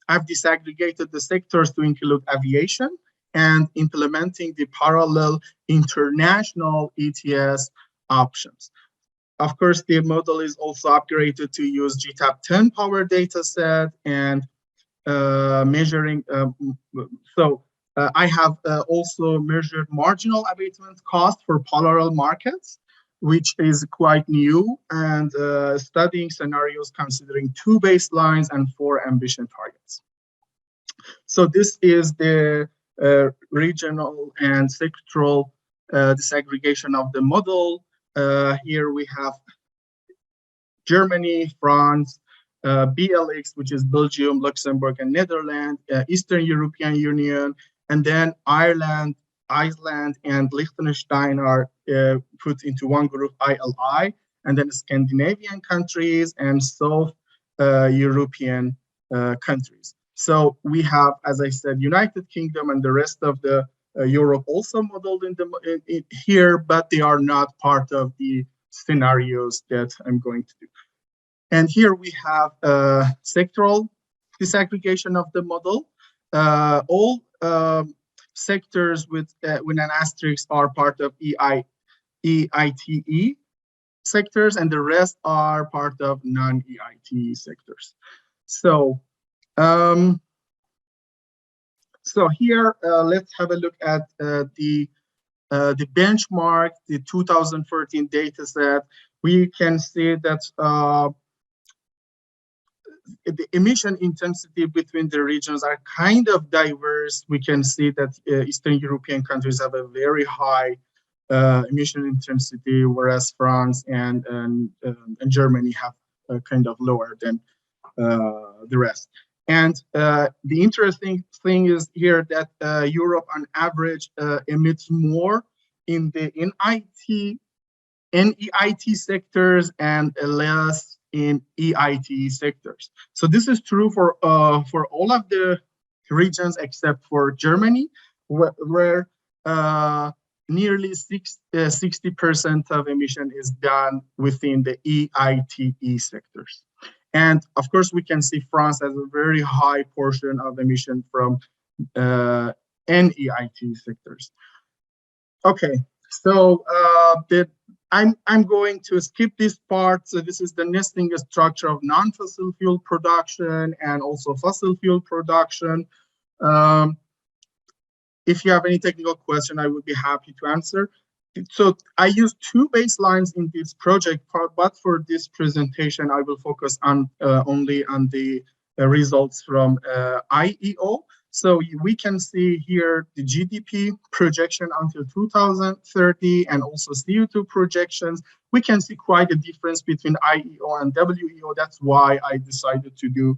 I've disaggregated the sectors to include aviation and implementing the parallel international ETS options. Of course, the model is also upgraded to use GTAP 10 power data set and measuring. I have also measured marginal abatement cost for parallel markets, which is quite new, and studying scenarios considering 2 baselines and 4 ambition targets. So this is the regional and sectoral disaggregation of the model. Here we have Germany, France, BLX, which is Belgium, Luxembourg, and Netherlands, Eastern European Union, and then Ireland, Iceland, and Liechtenstein are put into one group, ILI, and then Scandinavian countries and South European countries. So we have, as I said, United Kingdom and the rest of the Europe also modeled in here, but they are not part of the scenarios that I'm going to do. And here we have sectoral disaggregation of the model. All sectors with an asterisk are part of EITE sectors, and the rest are part of non-EITE sectors. So, here let's have a look at the benchmark, the 2014 data set. We can see that the emission intensity between the regions are kind of diverse. We can see that Eastern European countries have a very high emission intensity, whereas France and Germany have kind of lower than the rest. And the interesting thing is here that Europe on average emits more in the NEIT sectors and less in EIT sectors. So this is true for all of the regions except for Germany, where nearly 60% of emission is done within the EITE sectors. And of course, we can see France has a very high portion of emission from NEIT sectors. Okay, so I'm going to skip this part. So this is the nesting structure of non-fossil fuel production and also fossil fuel production. If you have any technical question, I would be happy to answer. So I used 2 baselines in this project, but for this presentation, I will focus on only on the results from IEO. So we can see here the GDP projection until 2030 and also CO2 projections. We can see quite a difference between IEO and WEO. That's why I decided to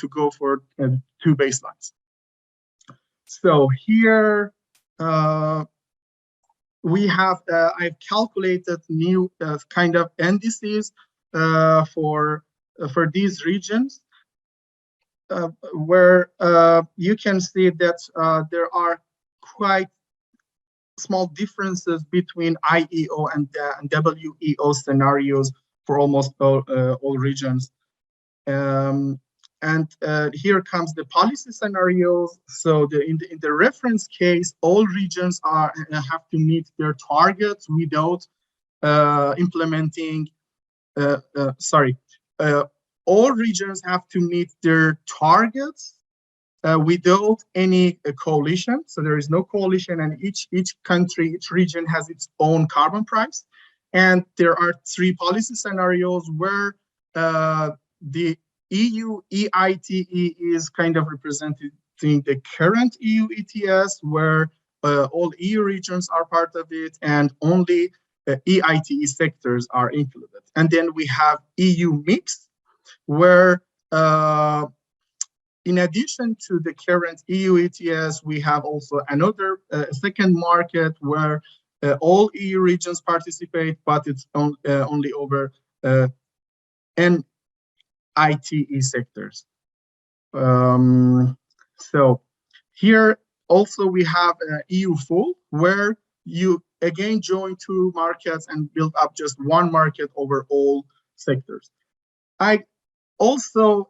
go for 2 baselines. So here we have I've calculated new kind of indices for these regions. Where you can see that there are quite small differences between IEO and WEO scenarios for almost all regions. And here comes the policy scenarios. So in the reference case, all regions have to meet their targets without implementing. All regions have to meet their targets without any coalition. So there is no coalition, and each country, each region has its own carbon price. And there are 3 policy scenarios where the EU EITE is kind of representing the current EU ETS, where all EU regions are part of it, and only EITE sectors are included. And then we have EU mix, where in addition to the current EU ETS, we have also another second market where all EU regions participate, but it's only over ITE sectors. So here also we have EU full, where you again join two markets and build up just one market over all sectors. I also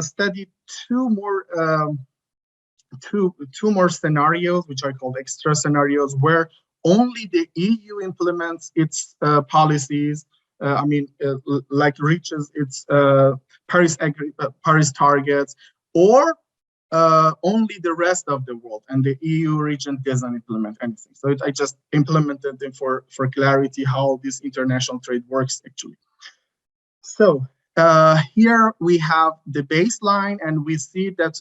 studied two more scenarios, which I call extra scenarios, where only the EU implements its policies. Like reaches its Paris targets, or only the rest of the world, and the EU region doesn't implement anything. So I just implemented them for clarity how this international trade works actually. So here we have the baseline, and we see that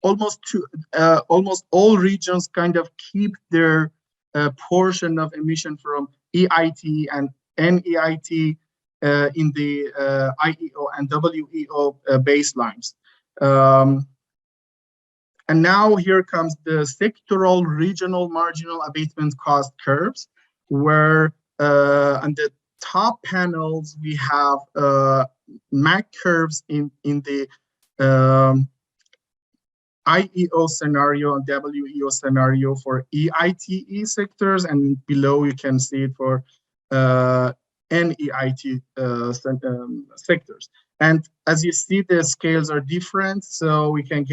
almost all regions kind of keep their portion of emission from EIT and NEIT in the IEO and WEO baselines. And now here comes the sectoral regional marginal abatement cost curves, where on the top panels we have MAC curves in the IEO scenario and WEO scenario for EITE sectors, and below you can see it for NEIT sectors. And as you see, the scales are different, so we can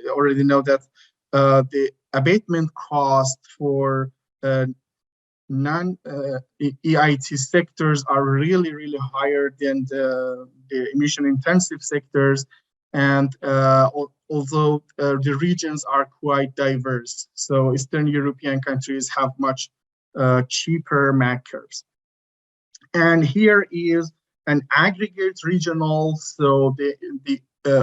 already know that the abatement cost for non-EIT sectors are really higher than the emission intensive sectors. And although the regions are quite diverse, so Eastern European countries have much cheaper MAC curves. And here is an aggregate regional, so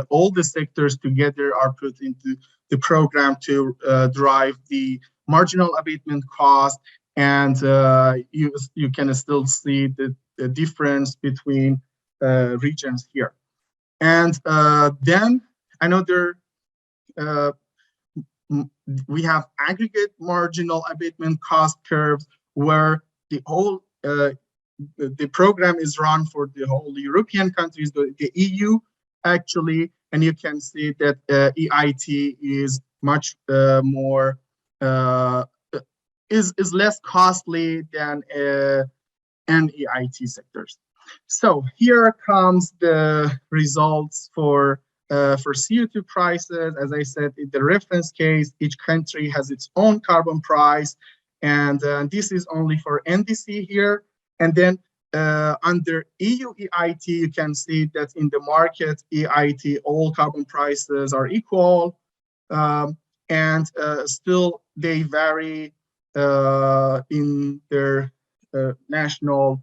all the sectors together are put into the program to drive the marginal abatement cost, and you can still see the difference between regions here. And then another, we have aggregate marginal abatement cost curves, where the whole the program is run for the whole European countries, the EU actually, and you can see that EIT is much more is less costly than NEIT sectors. So here comes the results for CO2 prices. As I said, in the reference case, each country has its own carbon price, and this is only for NDC here. And then under EU EIT, you can see that in the market EIT, all carbon prices are equal, and still they vary in their national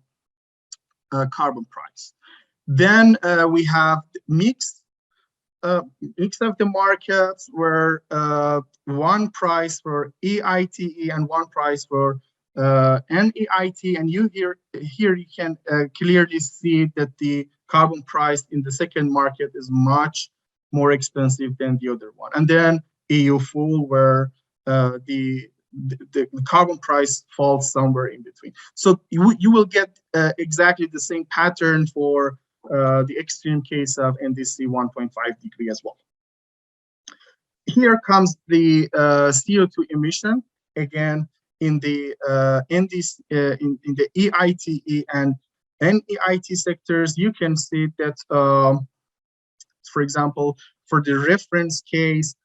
carbon price. Then we have mix of the markets, where one price for EITE and one price for NEIT, and here you can clearly see that the carbon price in the second market is much more expensive than the other one. And then EU full, where the carbon price falls somewhere in between. So you will get exactly the same pattern for the extreme case of NDC 1.5 degree as well. Here comes the CO2 emission, again in the NDC, in the EITE and NEIT sectors. You can see that, for example, for the reference case,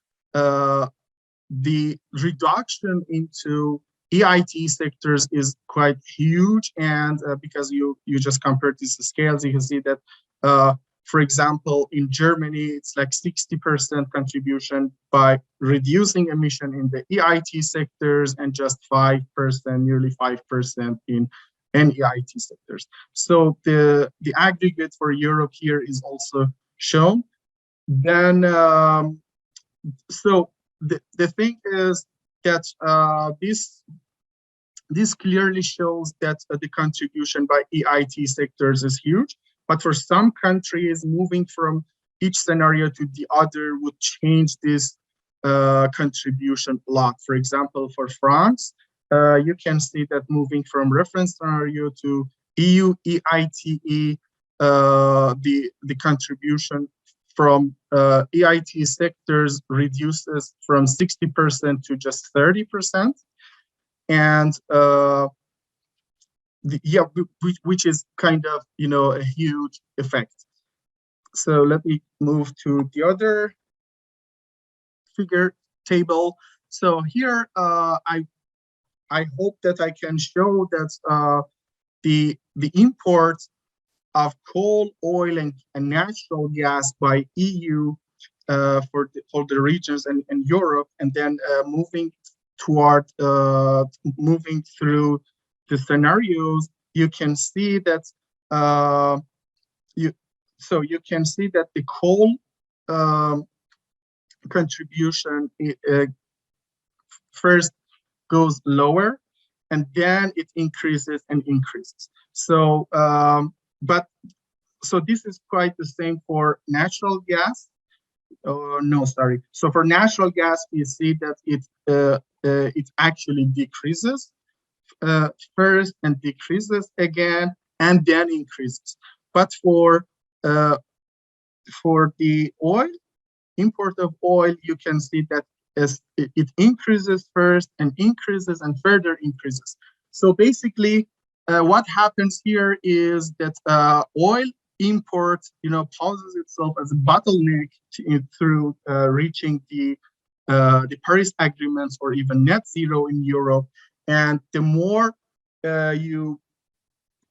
the reduction into EIT sectors is quite huge, and because you just compare these scales, you can see that, for example, in Germany, it's like 60% contribution by reducing emission in the EIT sectors, and just 5%, nearly 5% in NEIT sectors. So the aggregate for Europe here is also shown. Then, so the thing is that this clearly shows that the contribution by EIT sectors is huge, but for some countries, moving from each scenario to the other would change this contribution a lot. For example, for France, you can see that moving from reference scenario to EU EITE the contribution from EIT sectors reduces from 60% to just 30%, and which is kind of a huge effect. So let me move to the other figure table. So here I hope that I can show that the import of coal, oil, and natural gas by EU for the regions and Europe, and then moving through the scenarios, you can see that you can see that the coal contribution first goes lower, and then it increases and increases. So so this is quite the same for natural gas. No, sorry. So for natural gas, you see that it actually decreases first and decreases again and then increases. But for the oil, import of oil, you can see that it increases first and increases and further increases. So basically, what happens here is that oil import, poses itself as a bottleneck through reaching the Paris agreements or even net zero in Europe. And the more you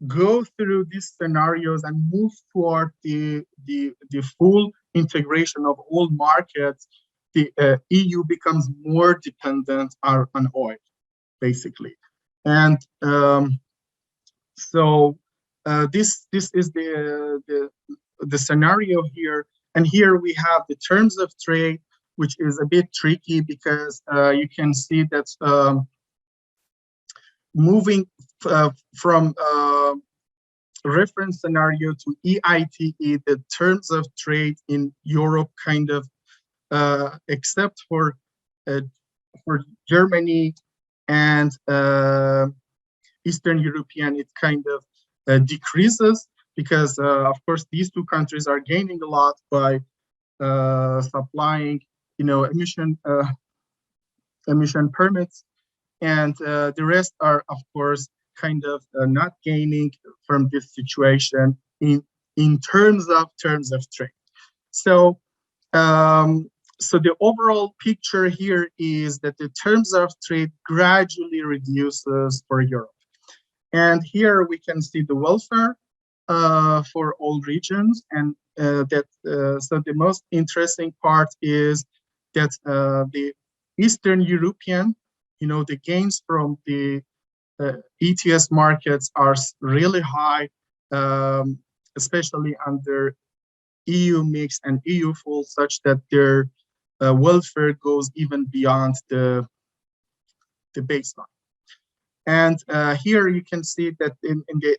go through these scenarios and move toward the full integration of all markets, the EU becomes more dependent on oil, basically. And so this is the scenario here. And here we have the terms of trade, which is a bit tricky because you can see that moving from reference scenario to EITE, the terms of trade in Europe kind of, except for Germany and Eastern European, it kind of decreases because, of course, these two countries are gaining a lot by supplying, emission permits, and the rest are, of course, kind of not gaining from this situation in terms of trade. So, so the overall picture here is that the terms of trade gradually reduces for Europe. And here we can see the welfare for all regions, and so the most interesting part is that the Eastern European, the gains from the ETS markets are really high, especially under EU mix and EU full, such that their welfare goes even beyond the baseline. And here you can see that in the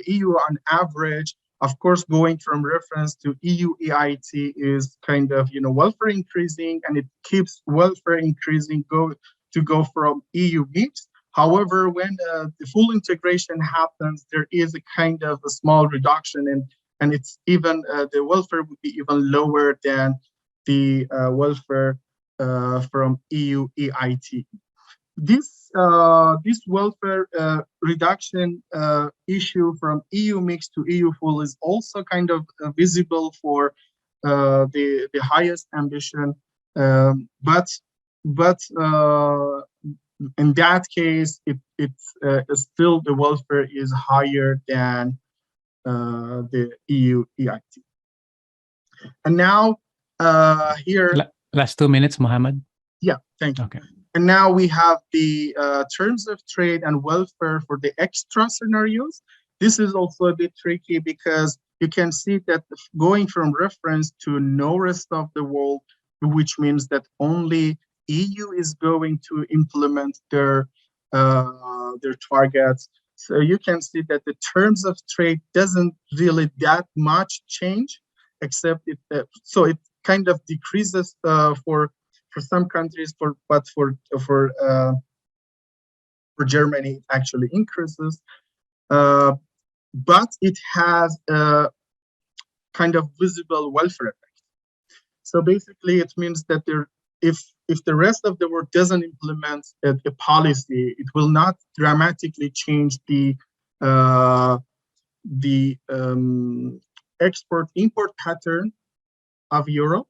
EU on average, of course, going from reference to EU EIT is kind of welfare increasing, and it keeps welfare increasing to go from EU mix. However, when the full integration happens, there is a kind of a small reduction, and it's even the welfare would be even lower than the welfare from EU EIT. This welfare reduction issue from EU mix to EU full is also kind of visible for the highest ambition, but in that case, it's still the welfare is higher than the EU EIT. And now here. Last 2 minutes, Mohammed. Yeah, thank you. Okay. And now we have the terms of trade and welfare for the extra scenarios. This is also a bit tricky because you can see that going from reference to no rest of the world, which means that only EU is going to implement their targets. So you can see that the terms of trade doesn't really that much change, except so it kind of decreases for some countries, but for Germany it actually increases. but it has a kind of visible welfare effect. So basically, it means that if the rest of the world doesn't implement a policy, it will not dramatically change the export-import pattern of Europe,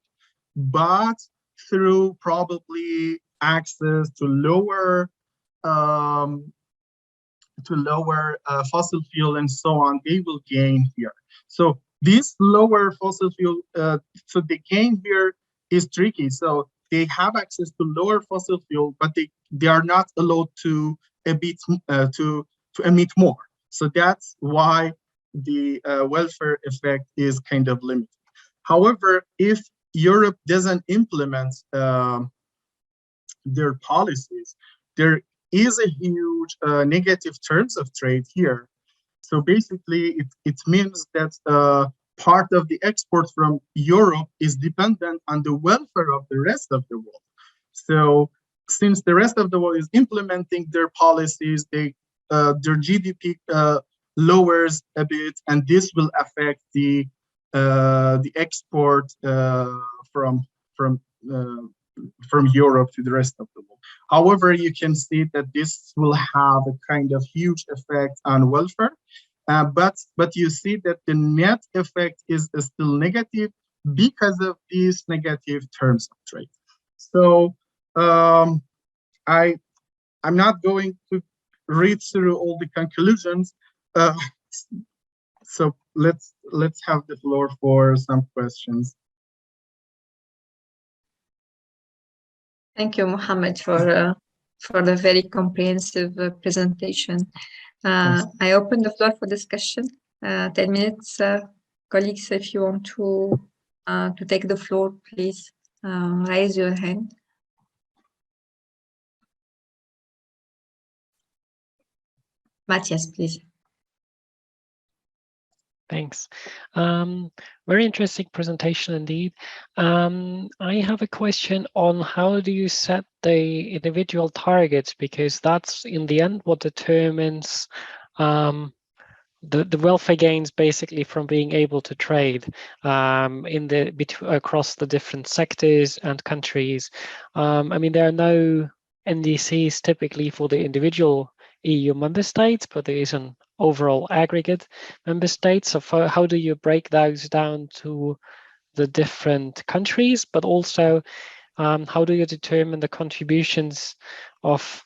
but through probably access to lower fossil fuel and so on, they will gain here. So this lower fossil fuel, so the gain here is tricky. So they have access to lower fossil fuel, but they are not allowed to emit more. So that's why the welfare effect is kind of limited. However, if Europe doesn't implement their policies, there is a huge negative terms of trade here. So basically, it means that part of the export from Europe is dependent on the welfare of the rest of the world. So since the rest of the world is implementing their policies, their GDP lowers a bit, and this will affect the export from Europe to the rest of the world. However, you can see that this will have a kind of huge effect on welfare, but you see that the net effect is still negative because of these negative terms of trade. So I'm not going to read through all the conclusions. So let's have the floor for some questions. Thank you, Mohammed, for the very comprehensive presentation. I open the floor for discussion. 10 minutes, colleagues. If you want to take the floor, please raise your hand. Matthias, please. Thanks. Very interesting presentation indeed. I have a question on how do you set the individual targets, because that's in the end what determines the welfare gains basically from being able to trade across the different sectors and countries. I mean, there are no NDCs typically for the individual EU member states, but there is an overall aggregate member states. So how do you break those down to the different countries, but also how do you determine the contributions of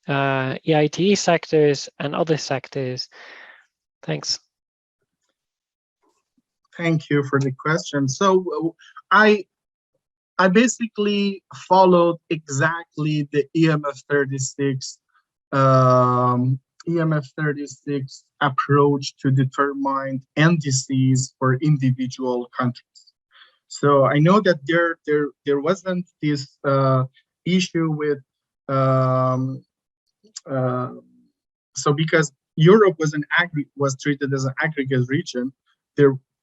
EITE sectors and other sectors? Thanks. Thank you for the question. So I basically followed exactly the EMF 36 approach to determine NDCs for individual countries. So I know that there wasn't this issue with so because Europe was treated as an aggregate region,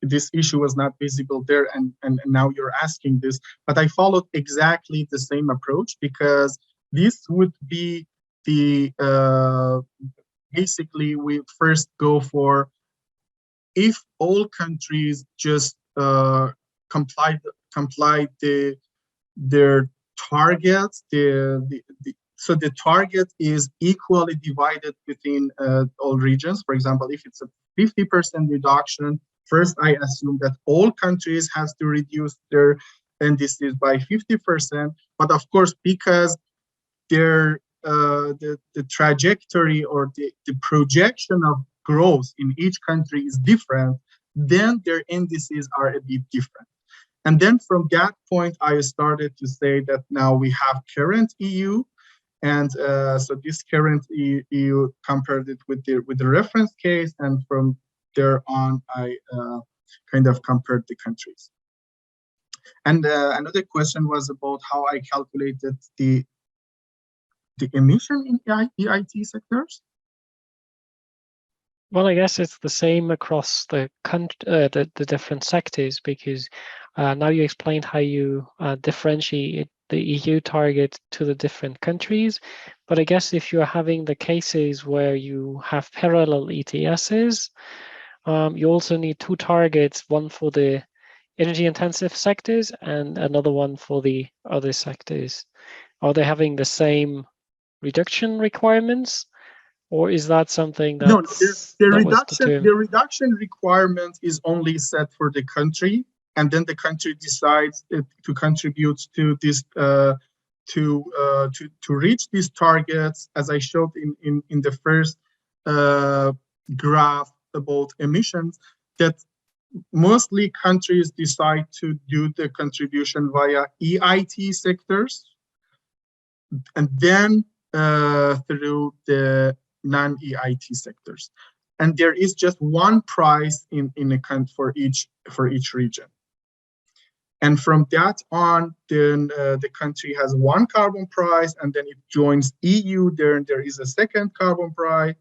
this issue was not visible there, and now you're asking this, but I followed exactly the same approach because this would be the basically we first go for if all countries just comply their targets, so the target is equally divided between all regions. For example, if it's a 50% reduction, first I assume that all countries has to reduce their NDCs by 50%, but of course because their the trajectory or the projection of growth in each country is different, then their indices are a bit different. And then from that point, I started to say that now we have current EU, and so this current EU compared it with the reference case, and from there on, I kind of compared the countries. And another question was about how I calculated the emission in EIT sectors? Well, I guess it's the same across the different sectors, because now you explained how you differentiate the EU target to the different countries, But I guess if you're having the cases where you have parallel ETSs, you also need two targets, one for the energy intensive sectors and another one for the other sectors. Are they having the same reduction requirements, or is that something that the reduction requirement is only set for the country, and then the country decides to contribute to this to reach these targets, as I showed in the first graph about emissions, that mostly countries decide to do the contribution via EIT sectors, and then through the non-EIT sectors. And there is just one price in account for each region. And from that on, then the country has one carbon price, and then it joins EU. There is a second carbon price.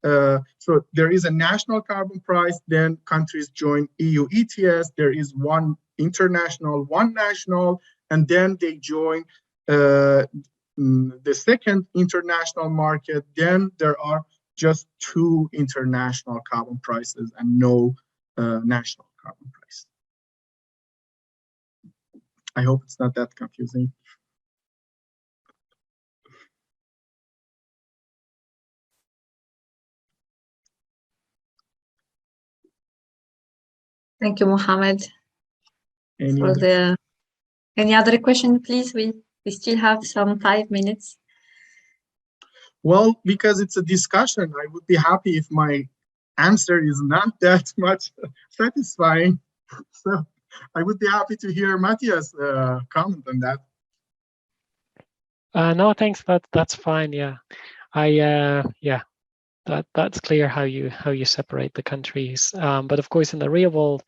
So there is a national carbon price, then countries join EU ETS. There is one international, one national, and then they join the second international market. Then there are just two international carbon prices and no national carbon price. I hope it's not that confusing. Thank you, Mohammed. Any other question, please? We still have some 5 minutes. Well, because it's a discussion, I would be happy if my answer is not that much satisfying. So I would be happy to hear Matthias' comment on that. No, thanks. That's fine. Yeah, that's clear how you separate the countries. But of course, in the real world,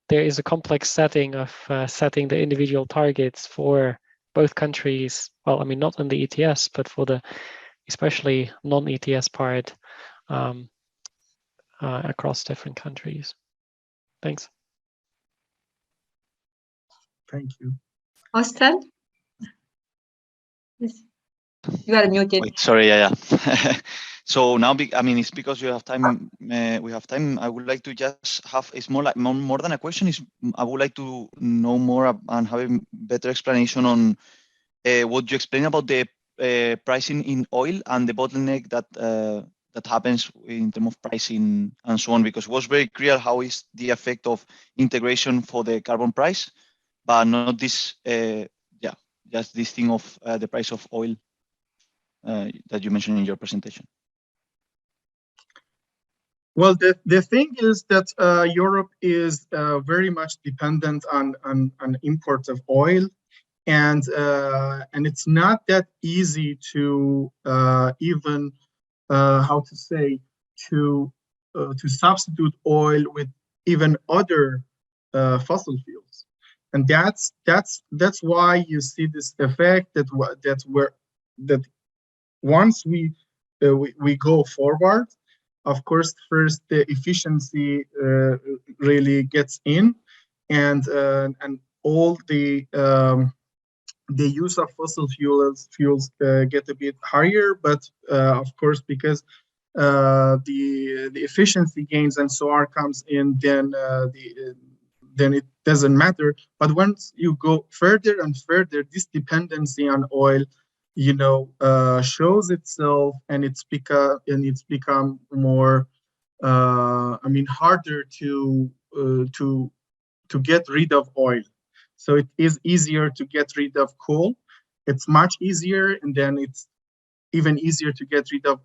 there is a complex setting of setting the individual targets for both countries. Well, I mean, not in the ETS, but for the especially non-ETS part across different countries. Thanks. Thank you. Ostale? Yes. You are muted. Wait, sorry, yeah. So now, I mean, it's because you have time. We have time. I would like to just have. It's more like more than a question. Is I would like to know more and have a better explanation on what you explained about the pricing in oil and the bottleneck that happens in terms of pricing and so on. Because it was very clear how is the effect of integration for the carbon price, but not this. Just this thing of the price of oil that you mentioned in your presentation. Well, the thing is that Europe is very much dependent on imports of oil, and it's not that easy to even how to say to substitute oil with even other fossil fuels. And that's why you see this effect that once we go forward, of course, first the efficiency really gets in, and all the use of fossil fuels get a bit higher. But of course, because the efficiency gains and so on comes in, then it doesn't matter. But once you go further and further, this dependency on oil, shows itself, and it's become more, harder to get rid of oil. So it is easier to get rid of coal. It's much easier, and then it's even easier to get rid of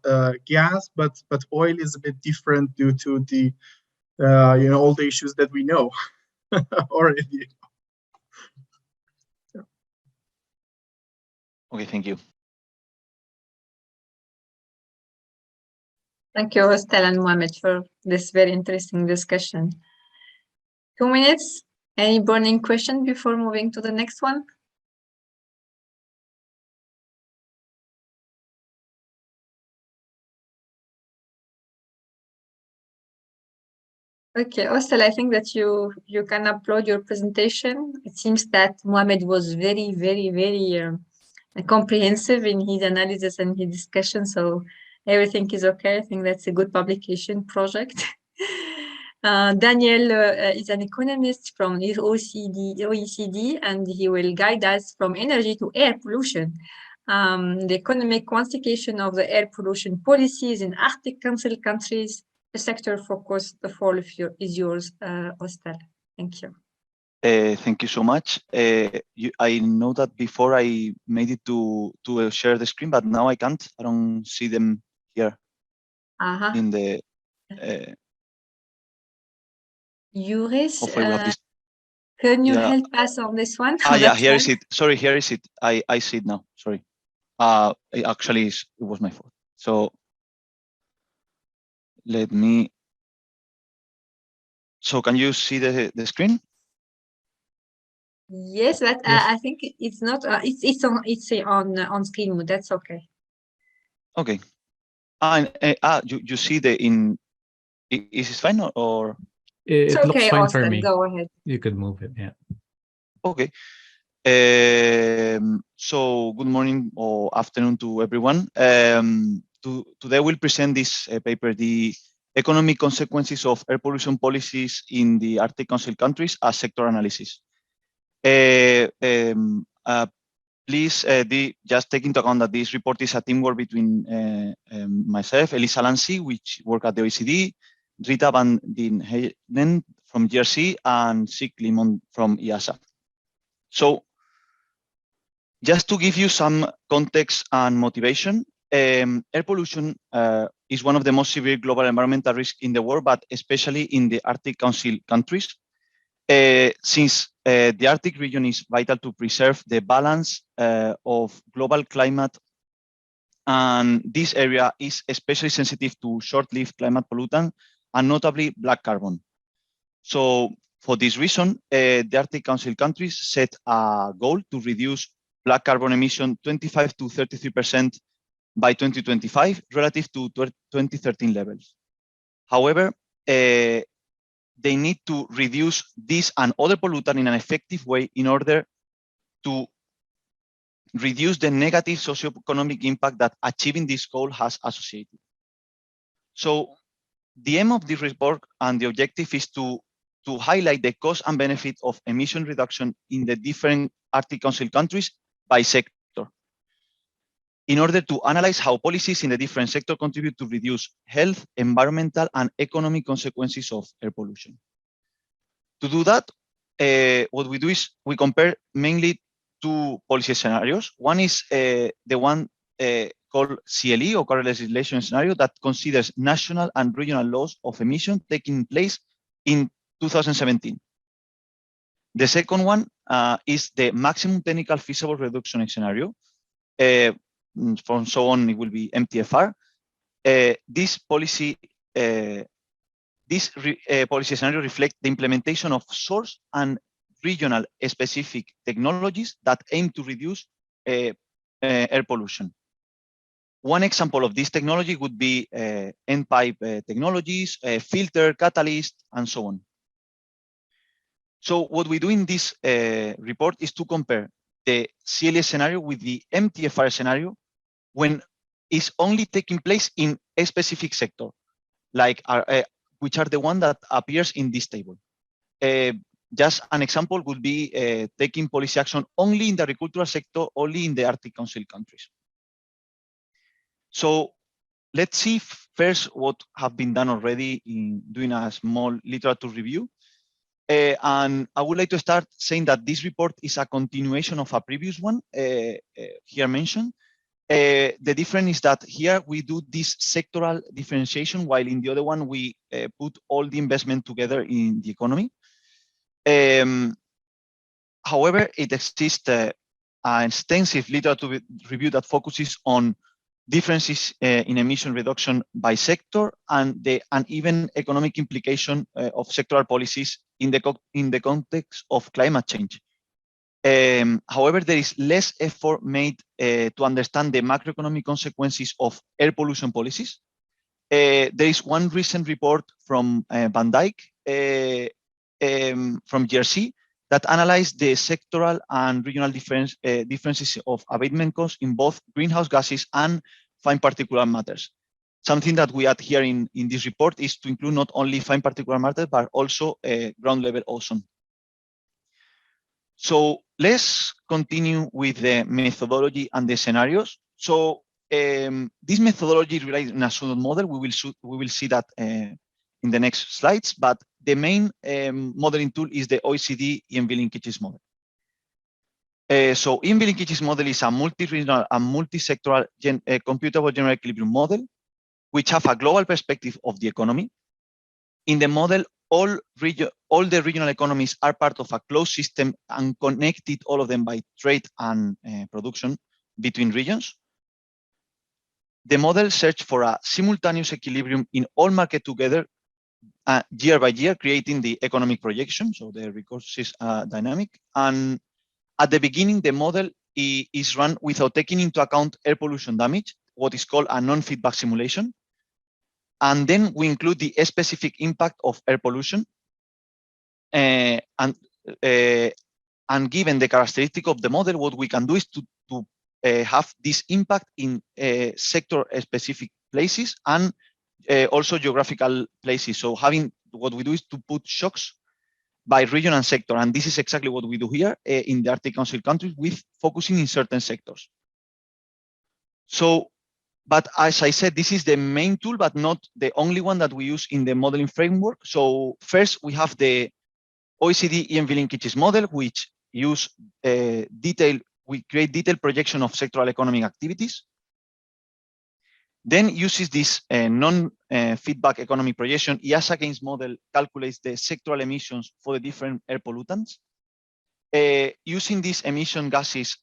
gas. But oil is a bit different due to the all the issues that we know already. Yeah. Okay, thank you. Thank you, Ostale and Mohammed, for this very interesting discussion. 2 minutes. Any burning question before moving to the next one? Okay, Ostale, I think that you can upload your presentation. It seems that Mohammed was very, very, very comprehensive in his analysis and his discussion. So everything is okay. I think that's a good publication project. Daniel is an economist from the OECD, and he will guide us from energy to air pollution. The economic quantification of the air pollution policies in Arctic Council countries. The sector focus, the floor is yours, Ostale. Thank you. Thank you so much. I know that before I made it to share the screen, but now I can't. I don't see them here in the. Uris, this. can you help us on this one? Yeah, here is it. Sorry, here is it. I see it now. Sorry. Actually, it was my fault. So let me. So can you see the screen? Yes, but yes. I think it's not. It's on screen mode. That's okay. Okay. And you see the in. Is it fine or? It it's looks okay, fine Austin, for me. Go ahead. You could move it. Yeah. Okay. So good morning or afternoon to everyone. Today we'll present this paper, the economic consequences of air pollution policies in the Arctic Council countries as sector analysis. Please just take into account that this report is a teamwork between myself, Elisa Lantz, which work at the OECD, Rita van den Heyden from GRC, and Sig Limon from EASA. So just to give you some context and motivation, air pollution is one of the most severe global environmental risks in the world, but especially in the Arctic Council countries. Since the Arctic region is vital to preserve the balance of global climate, and this area is especially sensitive to short-lived climate pollutants, and notably black carbon. So for this reason, the Arctic Council countries set a goal to reduce black carbon emission 25 to 33% by 2025 relative to 2013 levels. However, they need to reduce this and other pollutants in an effective way in order to reduce the negative socioeconomic impact that achieving this goal has associated. So the aim of this report and the objective is to highlight the cost and benefit of emission reduction in the different Arctic Council countries by sector, in order to analyze how policies in the different sectors contribute to reduce health, environmental, and economic consequences of air pollution. To do that, what we do is we compare mainly two policy scenarios. One is the one called CLE, or current legislation scenario, that considers national and regional laws of emission taking place in 2017. The second one is the maximum technical feasible reduction scenario. From so on, it will be MTFR. This policy scenario reflects the implementation of source and regional specific technologies that aim to reduce air pollution. One example of this technology would be end pipe technologies, filter, catalyst, and so on. So what we do in this report is to compare the CLE scenario with the MTFR scenario when it's only taking place in a specific sector, like which are the one that appears in this table. Just an example would be taking policy action only in the agricultural sector, only in the Arctic Council countries. So let's see first what have been done already in doing a small literature review. And I would like to start saying that this report is a continuation of a previous one here mentioned. The difference is that here we do this sectoral differentiation, while in the other one we put all the investment together in the economy. However, it exists an extensive literature review that focuses on differences in emission reduction by sector and the uneven economic implication of sectoral policies in the context of climate change. However, there is less effort made to understand the macroeconomic consequences of air pollution policies. There is one recent report from Van Dijk from GRC that analyze the sectoral and regional differences of abatement costs in both greenhouse gases and fine particulate matters. Something that we add here in this report is to include not only fine particulate matter, but also ground level ozone. So let's continue with the methodology and the scenarios. So this methodology relies on a pseudo model. We will see that in the next slides, but the main modeling tool is the OECD EMV linkages model. So EMV linkages model is a multi-regional and multi-sectoral computable general equilibrium model, which have a global perspective of the economy. In the model, all the regional economies are part of a closed system and connected, all of them, by trade and production between regions. The model searched for a simultaneous equilibrium in all markets together year by year, creating the economic projection, so the resources dynamic. And at the beginning, the model is run without taking into account air pollution damage, what is called a non-feedback simulation. And then we include the specific impact of air pollution. And given the characteristic of the model, what we can do is to have this impact in sector-specific places and also geographical places. So what we do is to put shocks by region and sector. And this is exactly what we do here in the Arctic Council countries, with focusing in certain sectors. So, but as I said, this is the main tool, but not the only one that we use in the modeling framework. So first, we have the OECD EMV linkages model, which use we create detailed projection of sectoral economic activities. Then uses this non-feedback economic projection. IASA Gains model calculates the sectoral emissions for the different air pollutants. Using these emission gases,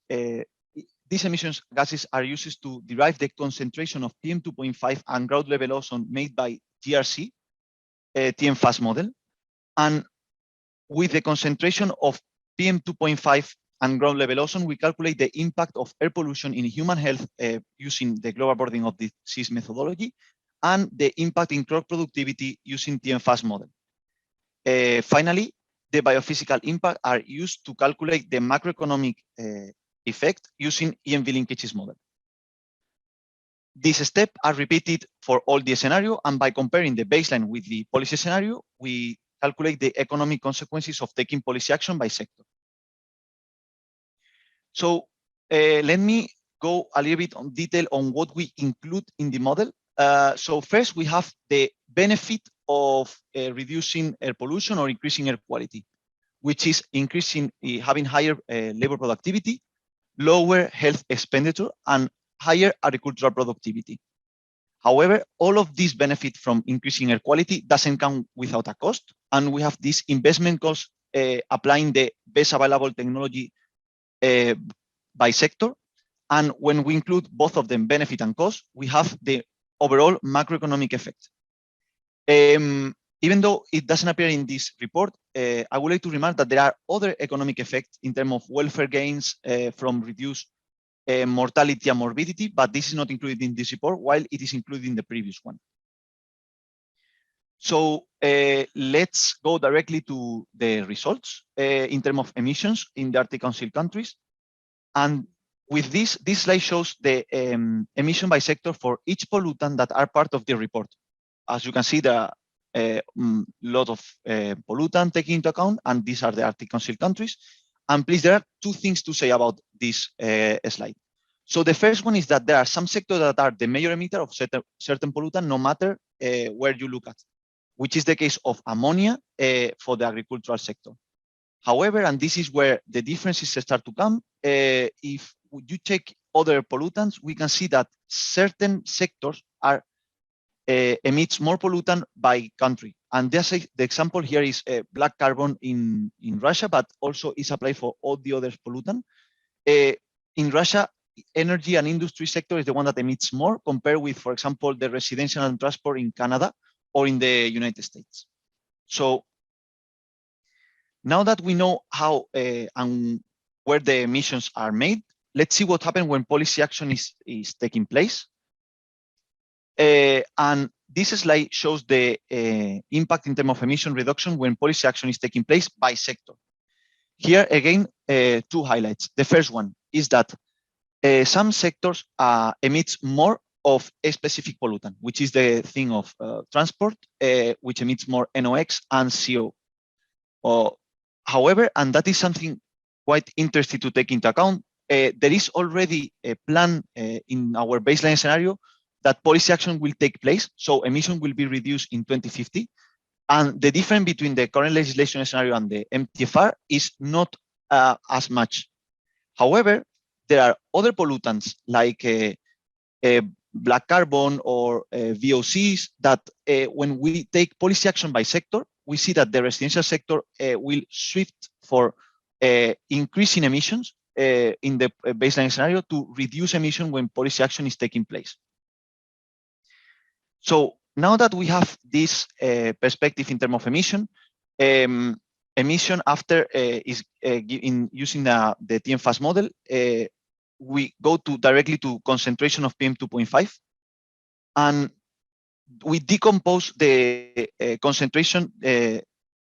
these emissions gases are used to derive the concentration of PM2.5 and ground level ozone made by GRC, TM-FAS model. And with the concentration of PM2.5 and ground level ozone, we calculate the impact of air pollution in human health using the global burden of disease methodology, and the impact in crop productivity using TM-FAS model. Finally, the biophysical impact are used to calculate the macroeconomic effect using EMV linkages model. These steps are repeated for all the scenario, and by comparing the baseline with the policy scenario, we calculate the economic consequences of taking policy action by sector. So let me go a little bit on detail on what we include in the model. So first, we have the benefit of reducing air pollution or increasing air quality, which is increasing, having higher labor productivity, lower health expenditure, and higher agricultural productivity. However, all of these benefit from increasing air quality doesn't come without a cost, and we have this investment cost applying the best available technology by sector. And when we include both of them, benefit and cost, we have the overall macroeconomic effect. Even though it doesn't appear in this report, I would like to remark that there are other economic effects in terms of welfare gains from reduced mortality and morbidity, but this is not included in this report, while it is included in the previous one. So let's go directly to the results in terms of emissions in the Arctic Council countries. And with this slide shows the emission by sector for each pollutant that are part of the report. As you can see, there are a lot of pollutant taken into account, and these are the Arctic Council countries. And please, there are two things to say about this slide. So the first one is that there are some sectors that are the major emitter of certain pollutant, no matter where you look at, which is the case of ammonia for the agricultural sector. However, and this is where the differences start to come, if you check other pollutants, we can see that certain sectors are emits more pollutant by country. And the example here is black carbon in Russia, but also is applied for all the other pollutant. In Russia, energy and industry sector is the one that emits more compared with, for example, the residential and transport in Canada or in the United States. So now that we know how and where the emissions are made, let's see what happens when policy action is taking place. And this slide shows the impact in terms of emission reduction when policy action is taking place by sector. Here again, two highlights. The first one is that some sectors emits more of a specific pollutant, which is the thing of transport, which emits more NOx and CO. However, and that is something quite interesting to take into account, there is already a plan in our baseline scenario that policy action will take place. So emission will be reduced in 2050. And the difference between the current legislation scenario and the MTFR is not as much. However, there are other pollutants like black carbon or VOCs that when we take policy action by sector, we see that the residential sector will shift for increasing emissions in the baseline scenario to reduce emission when policy action is taking place. So now that we have this perspective in terms of emission, emission after is using the TM-FAS model, we go directly to concentration of PM2.5, and we decompose the concentration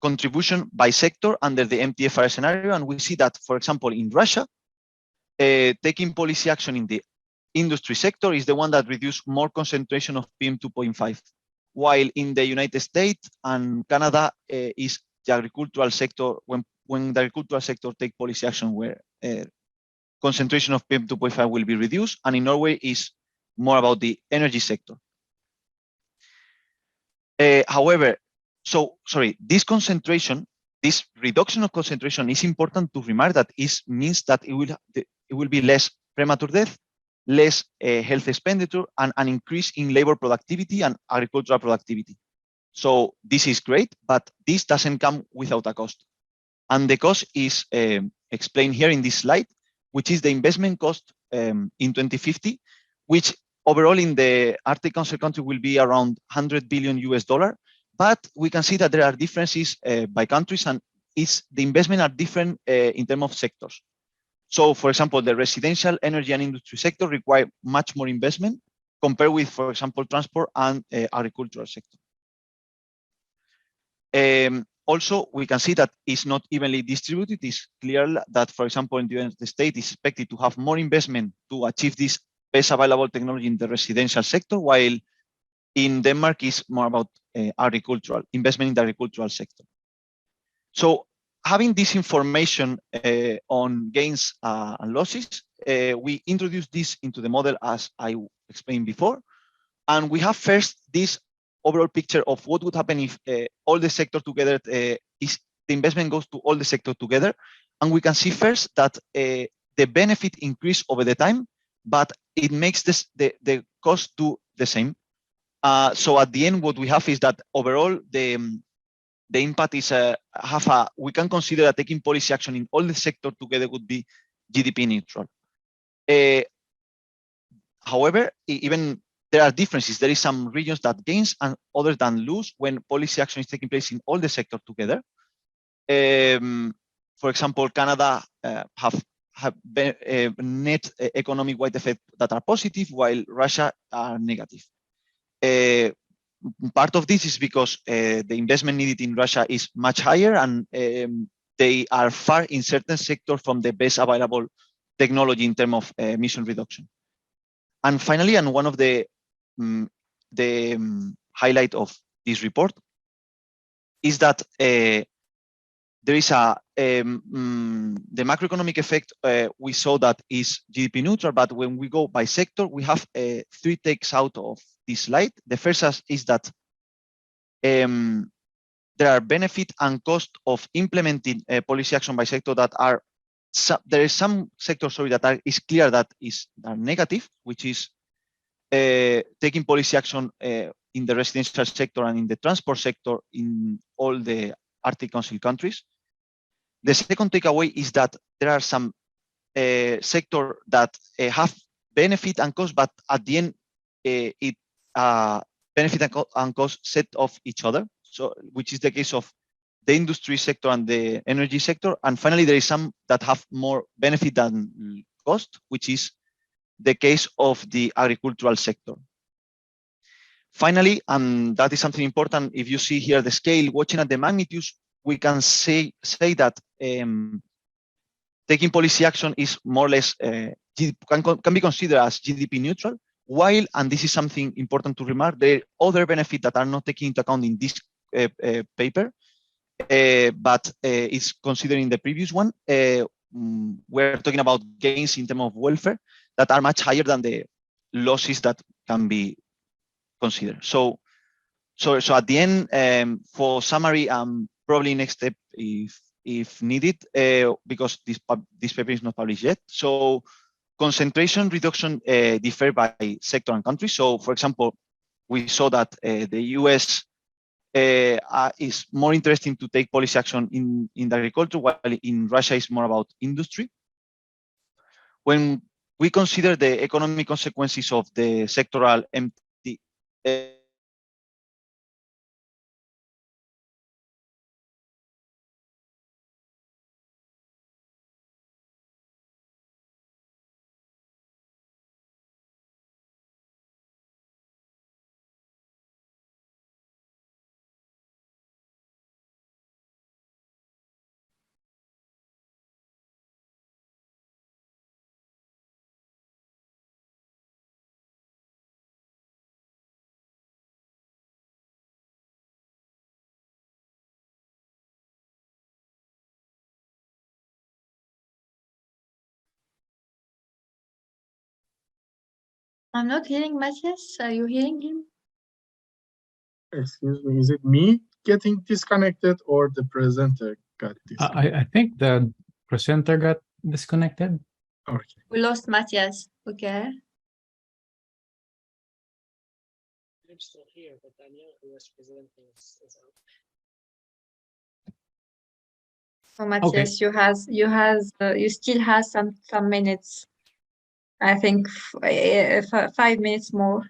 contribution by sector under the MTFR scenario, and we see that, for example, in Russia, taking policy action in the industry sector is the one that reduced more concentration of PM2.5, while in the United States and Canada is the agricultural sector, when the agricultural sector take policy action where concentration of PM2.5 will be reduced, and in Norway is more about the energy sector. However, this concentration, this reduction of concentration is important to remark that it means that it will be less premature death, less health expenditure, and an increase in labor productivity and agricultural productivity. So this is great, but this doesn't come without a cost. And the cost is explained here in this slide, which is the investment cost in 2050, which overall in the Arctic Council country will be around $100 billion US. But we can see that there are differences by countries, and the investment are different in terms of sectors. So, for example, the residential, energy, and industry sector require much more investment compared with, for example, transport and agricultural sector. Also, we can see that it's not evenly distributed. It's clear that, for example, in the United States, it's expected to have more investment to achieve this best available technology in the residential sector, while in Denmark is more about agricultural investment in the agricultural sector. So having this information on gains and losses, we introduce this into the model as I explained before. And we have first this overall picture of what would happen if all the sector together, the investment goes to all the sector together. And we can see first that the benefit increase over the time, but it makes the cost do the same. So at the end, what we have is that overall the impact is we can consider that taking policy action in all the sector together would be GDP neutral. However, even there are differences. There is some regions that gains and others that lose when policy action is taking place in all the sector together. For example, Canada have net economic wide effect that are positive, while Russia are negative. Part of this is because the investment needed in Russia is much higher, and they are far in certain sectors from the best available technology in terms of emission reduction. And finally, and one of the highlight of this report is that there is the macroeconomic effect. We saw that is GDP neutral, but when we go by sector, we have three takes out of this slide. The first is that there are benefit and cost of implementing policy action by sector that are, there is some sectors, sorry, that is clear that are negative, which is taking policy action in the residential sector and in the transport sector in all the Arctic Council countries. The second takeaway is that there are some sectors that have benefit and cost, but at the end, benefit and cost set off each other. So, which is the case of the industry sector and the energy sector. And finally, there is some that have more benefit than cost, which is the case of the agricultural sector. Finally, and that is something important, if you see here the scale, watching at the magnitudes, we can say that taking policy action is more or less can be considered as GDP neutral. While, and this is something important to remark, there are other benefits that are not taken into account in this paper, but it's considered in the previous one. We're talking about gains in terms of welfare that are much higher than the losses that can be considered. So at the end, for summary, probably next step if needed, because this paper is not published yet. So concentration reduction differ by sector and country. So for example, we saw that the US is more interesting to take policy action in the agriculture, while in Russia is more about industry. When we consider the economic consequences of the sectoral empty I'm not hearing Matthias. Are you hearing him? Excuse me, is it me getting disconnected or the presenter got disconnected? I think the presenter got disconnected. Okay. We lost Matthias. Okay. I'm still here, but Daniel, who was presenting, is out. So Matthias, you still have some minutes. I think 5 minutes more.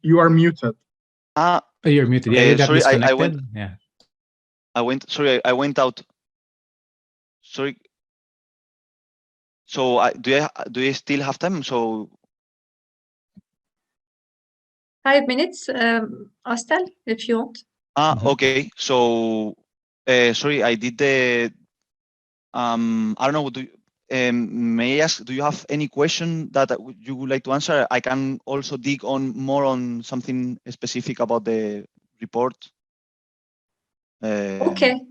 You are muted. Oh, you're muted. Yeah, you got sorry, disconnected. I went out. Sorry. So do you still have time? So 5 minutes, Ostale, if you want. Okay. So sorry, I did the I don't know. May I ask? Do you have any question that you would like to answer? I can also dig on more on something specific about the report. Okay.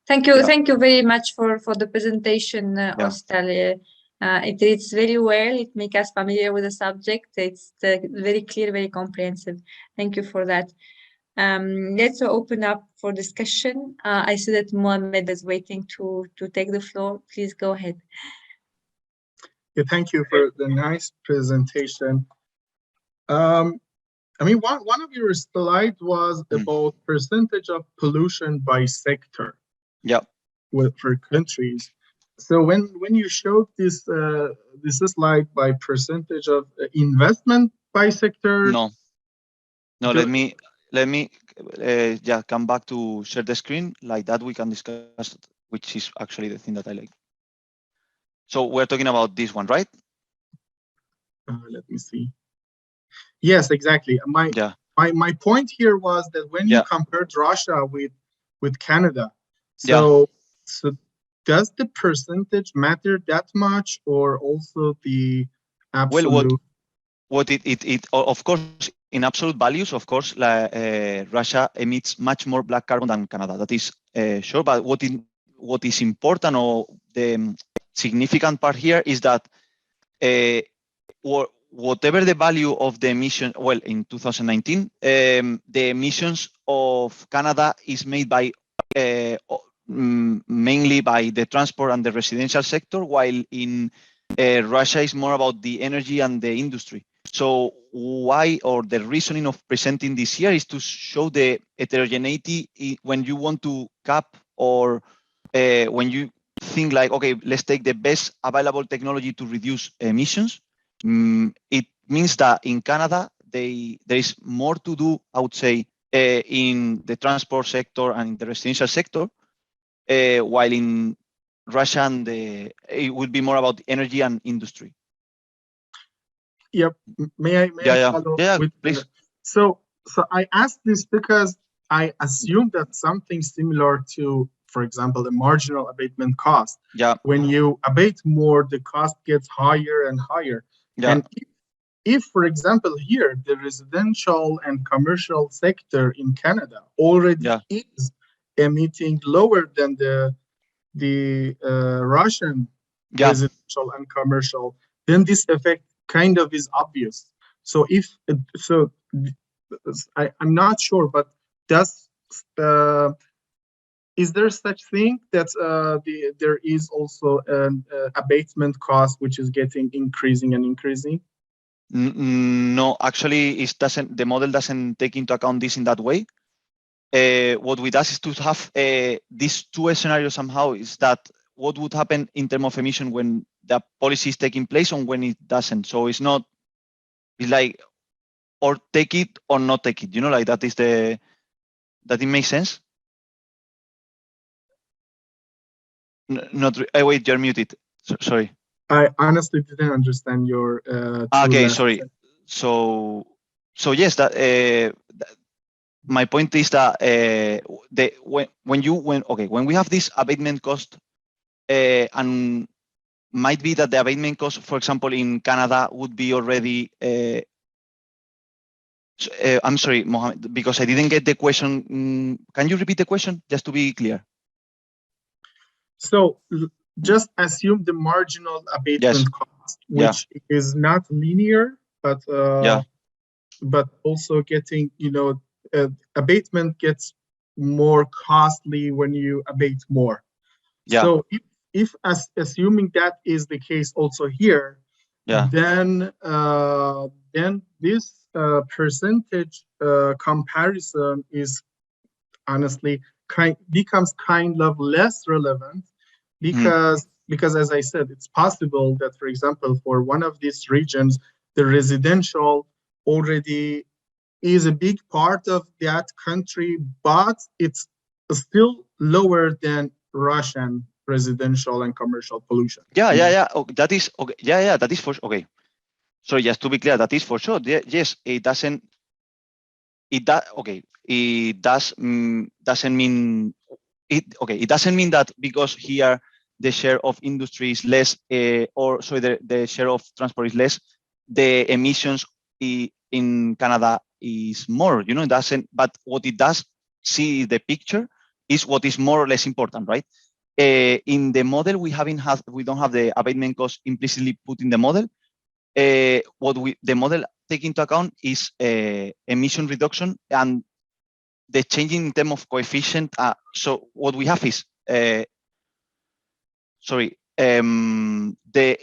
Thank you. Yeah. Thank you very much for the presentation, Ostale. It reads very well. It makes us familiar with the subject. It's very clear, very comprehensive. Thank you for that. Let's open up for discussion. I see that Mohammad is waiting to take the floor. Please go ahead. Yeah, thank you for the nice presentation. I mean, one of your slides was about percentage of pollution by sector. Yeah. For countries. So when you showed this this slide by percentage of investment by sector. No. Let me come back to share the screen. Like that we can discuss, which is actually the thing that I like. So we're talking about this one, right? Let me see. Yes, exactly. My point here was that when you compared Russia with Canada, so does the percentage matter that much, or also the absolute? Well, what it of course in absolute values, of course, Russia emits much more black carbon than Canada. That is sure. But what is important, or the significant part here, is that whatever the value of the emission, well, in 2019, the emissions of Canada is made by mainly by the transport and the residential sector, while in Russia is more about the energy and the industry. So why, or the reasoning of presenting this here, is to show the heterogeneity when you want to cap, or when you think like, okay, let's take the best available technology to reduce emissions. It means that in Canada, there is more to do, I would say, in the transport sector and in the residential sector, while in Russia, it would be more about energy and industry. Yep. May I follow with please. So I asked this because I assume that something similar to, for example, the marginal abatement cost. Yeah. When you abate more, the cost gets higher and higher. Yeah. And if, for example, here, the residential and commercial sector in Canada already is emitting lower than the Russian residential and commercial, then this effect kind of is obvious. So I'm not sure, but is there such thing that there is also an abatement cost which is getting increasing and increasing? No, actually, the model doesn't take into account this in that way. What we does is to have these two scenarios somehow. Is that what would happen in terms of emission when the policy is taking place and when it doesn't? So it's like or take it or not take it. You know, like that it makes sense. Not. Wait, you're muted. Sorry. I honestly didn't understand your. Okay, sorry. So yes, my point is that when we have this abatement cost, and might be that the abatement cost, for example, in Canada would be already. I'm sorry, Mohammed, because I didn't get the question. Can you repeat the question just to be clear? So just assume the marginal abatement cost, which is not linear, but also getting, abatement gets more costly when you abate more. So if assuming that is the case also here, then this percentage comparison is honestly becomes kind of less relevant because as I said, it's possible that, for example, for one of these regions, the residential already is a big part of that country, but it's still lower than Russian residential and commercial pollution. Oh, that is okay. That is for okay. So just to be clear, that is for sure. Yes, it doesn't. It does. Okay, it doesn't mean it. Okay, it doesn't mean that because here the share of industry is less, the share of transport is less, the emissions in Canada is more. You know, it doesn't. But what it does see the picture is what is more or less important, right? In the model, we don't have the abatement cost implicitly put in the model. The model take into account is emission reduction and the changing in terms of coefficient. So what we have is the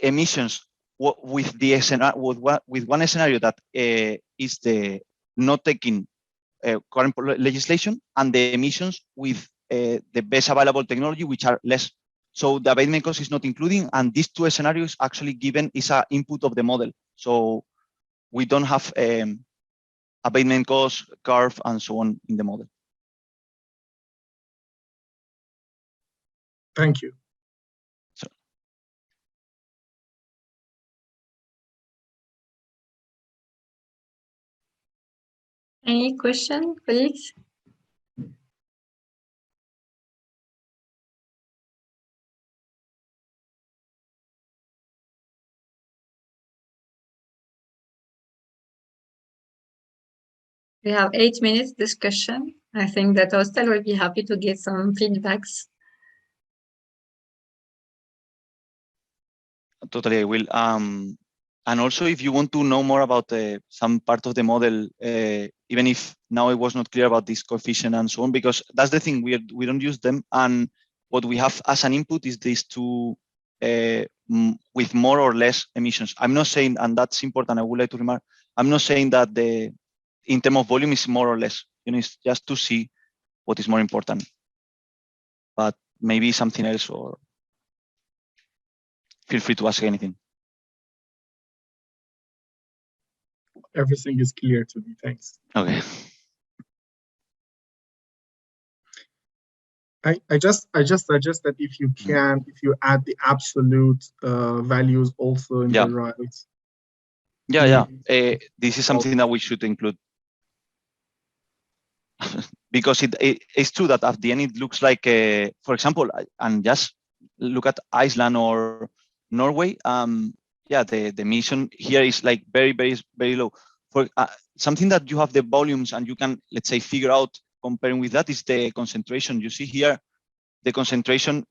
emissions with one scenario that is the not taking current legislation, and the emissions with the best available technology, which are less. So the abatement cost is not including, and these two scenarios actually given is an input of the model. So we don't have abatement cost curve and so on in the model. Thank you. Any question, colleagues? We have 8 minutes discussion. I think that Ostale will be happy to get some feedbacks. Totally, I will. And also, if you want to know more about some part of the model, even if now it was not clear about this coefficient and so on, because that's the thing, we don't use them. And what we have as an input is these two with more or less emissions. I'm not saying, and that's important, I would like to remark, I'm not saying that in terms of volume is more or less. It's just to see what is more important. But maybe something else, or feel free to ask anything. Everything is clear to me. Thanks. Okay. I just suggest that if you add the absolute values also in the right. This is something that we should include. because it's true that at the end it looks like, for example, and just look at Iceland or Norway. Yeah, the emission here is like very, very, very low. For something that you have the volumes and you can, let's say, figure out comparing with that is the concentration. You see here, the concentration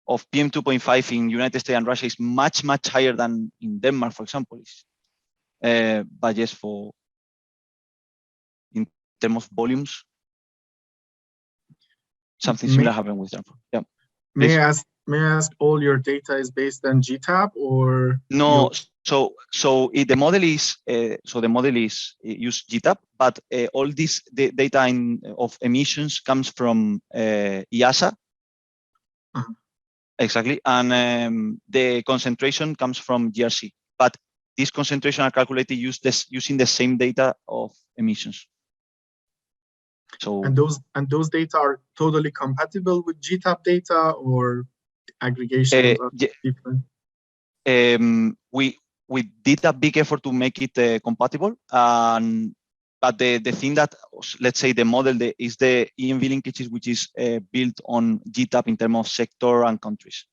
of PM2.5 in United States and Russia is much, much higher than in Denmark, for example. But yes, in terms of volumes, something similar happened with Denmark. Yeah. May I ask, all your data is based on GTAP or no? So the model is use GTAP, but all this data of emissions comes from EASA. Exactly, and the concentration comes from GRC. But these concentrations are calculated using the same data of emissions. So and those data are totally compatible with GTAP data, or aggregations are different? We did a big effort to make it compatible, but the thing that, let's say, the model is the EMV linkages, which is built on GTAP in terms of sector and countries.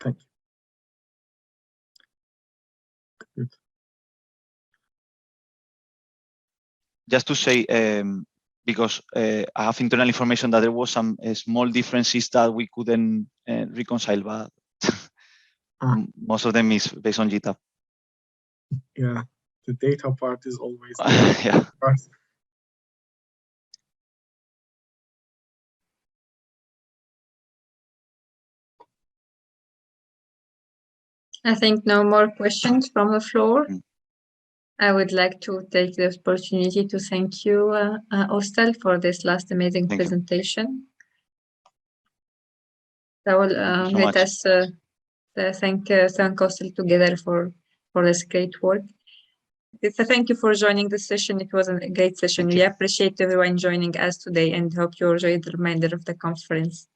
Thank you. Good. Just to say, because I have internal information that there was some small differences that we couldn't reconcile, but most of them is based on GTAP. Yeah, the data part is always yeah. I think no more questions from the floor. I would like to take the opportunity to thank you, Ostale, for this last amazing presentation. That will let us thank Ostale together for this great work. Thank you for joining the session. It was a great session. We appreciate everyone joining us today and hope you enjoyed the remainder of the conference.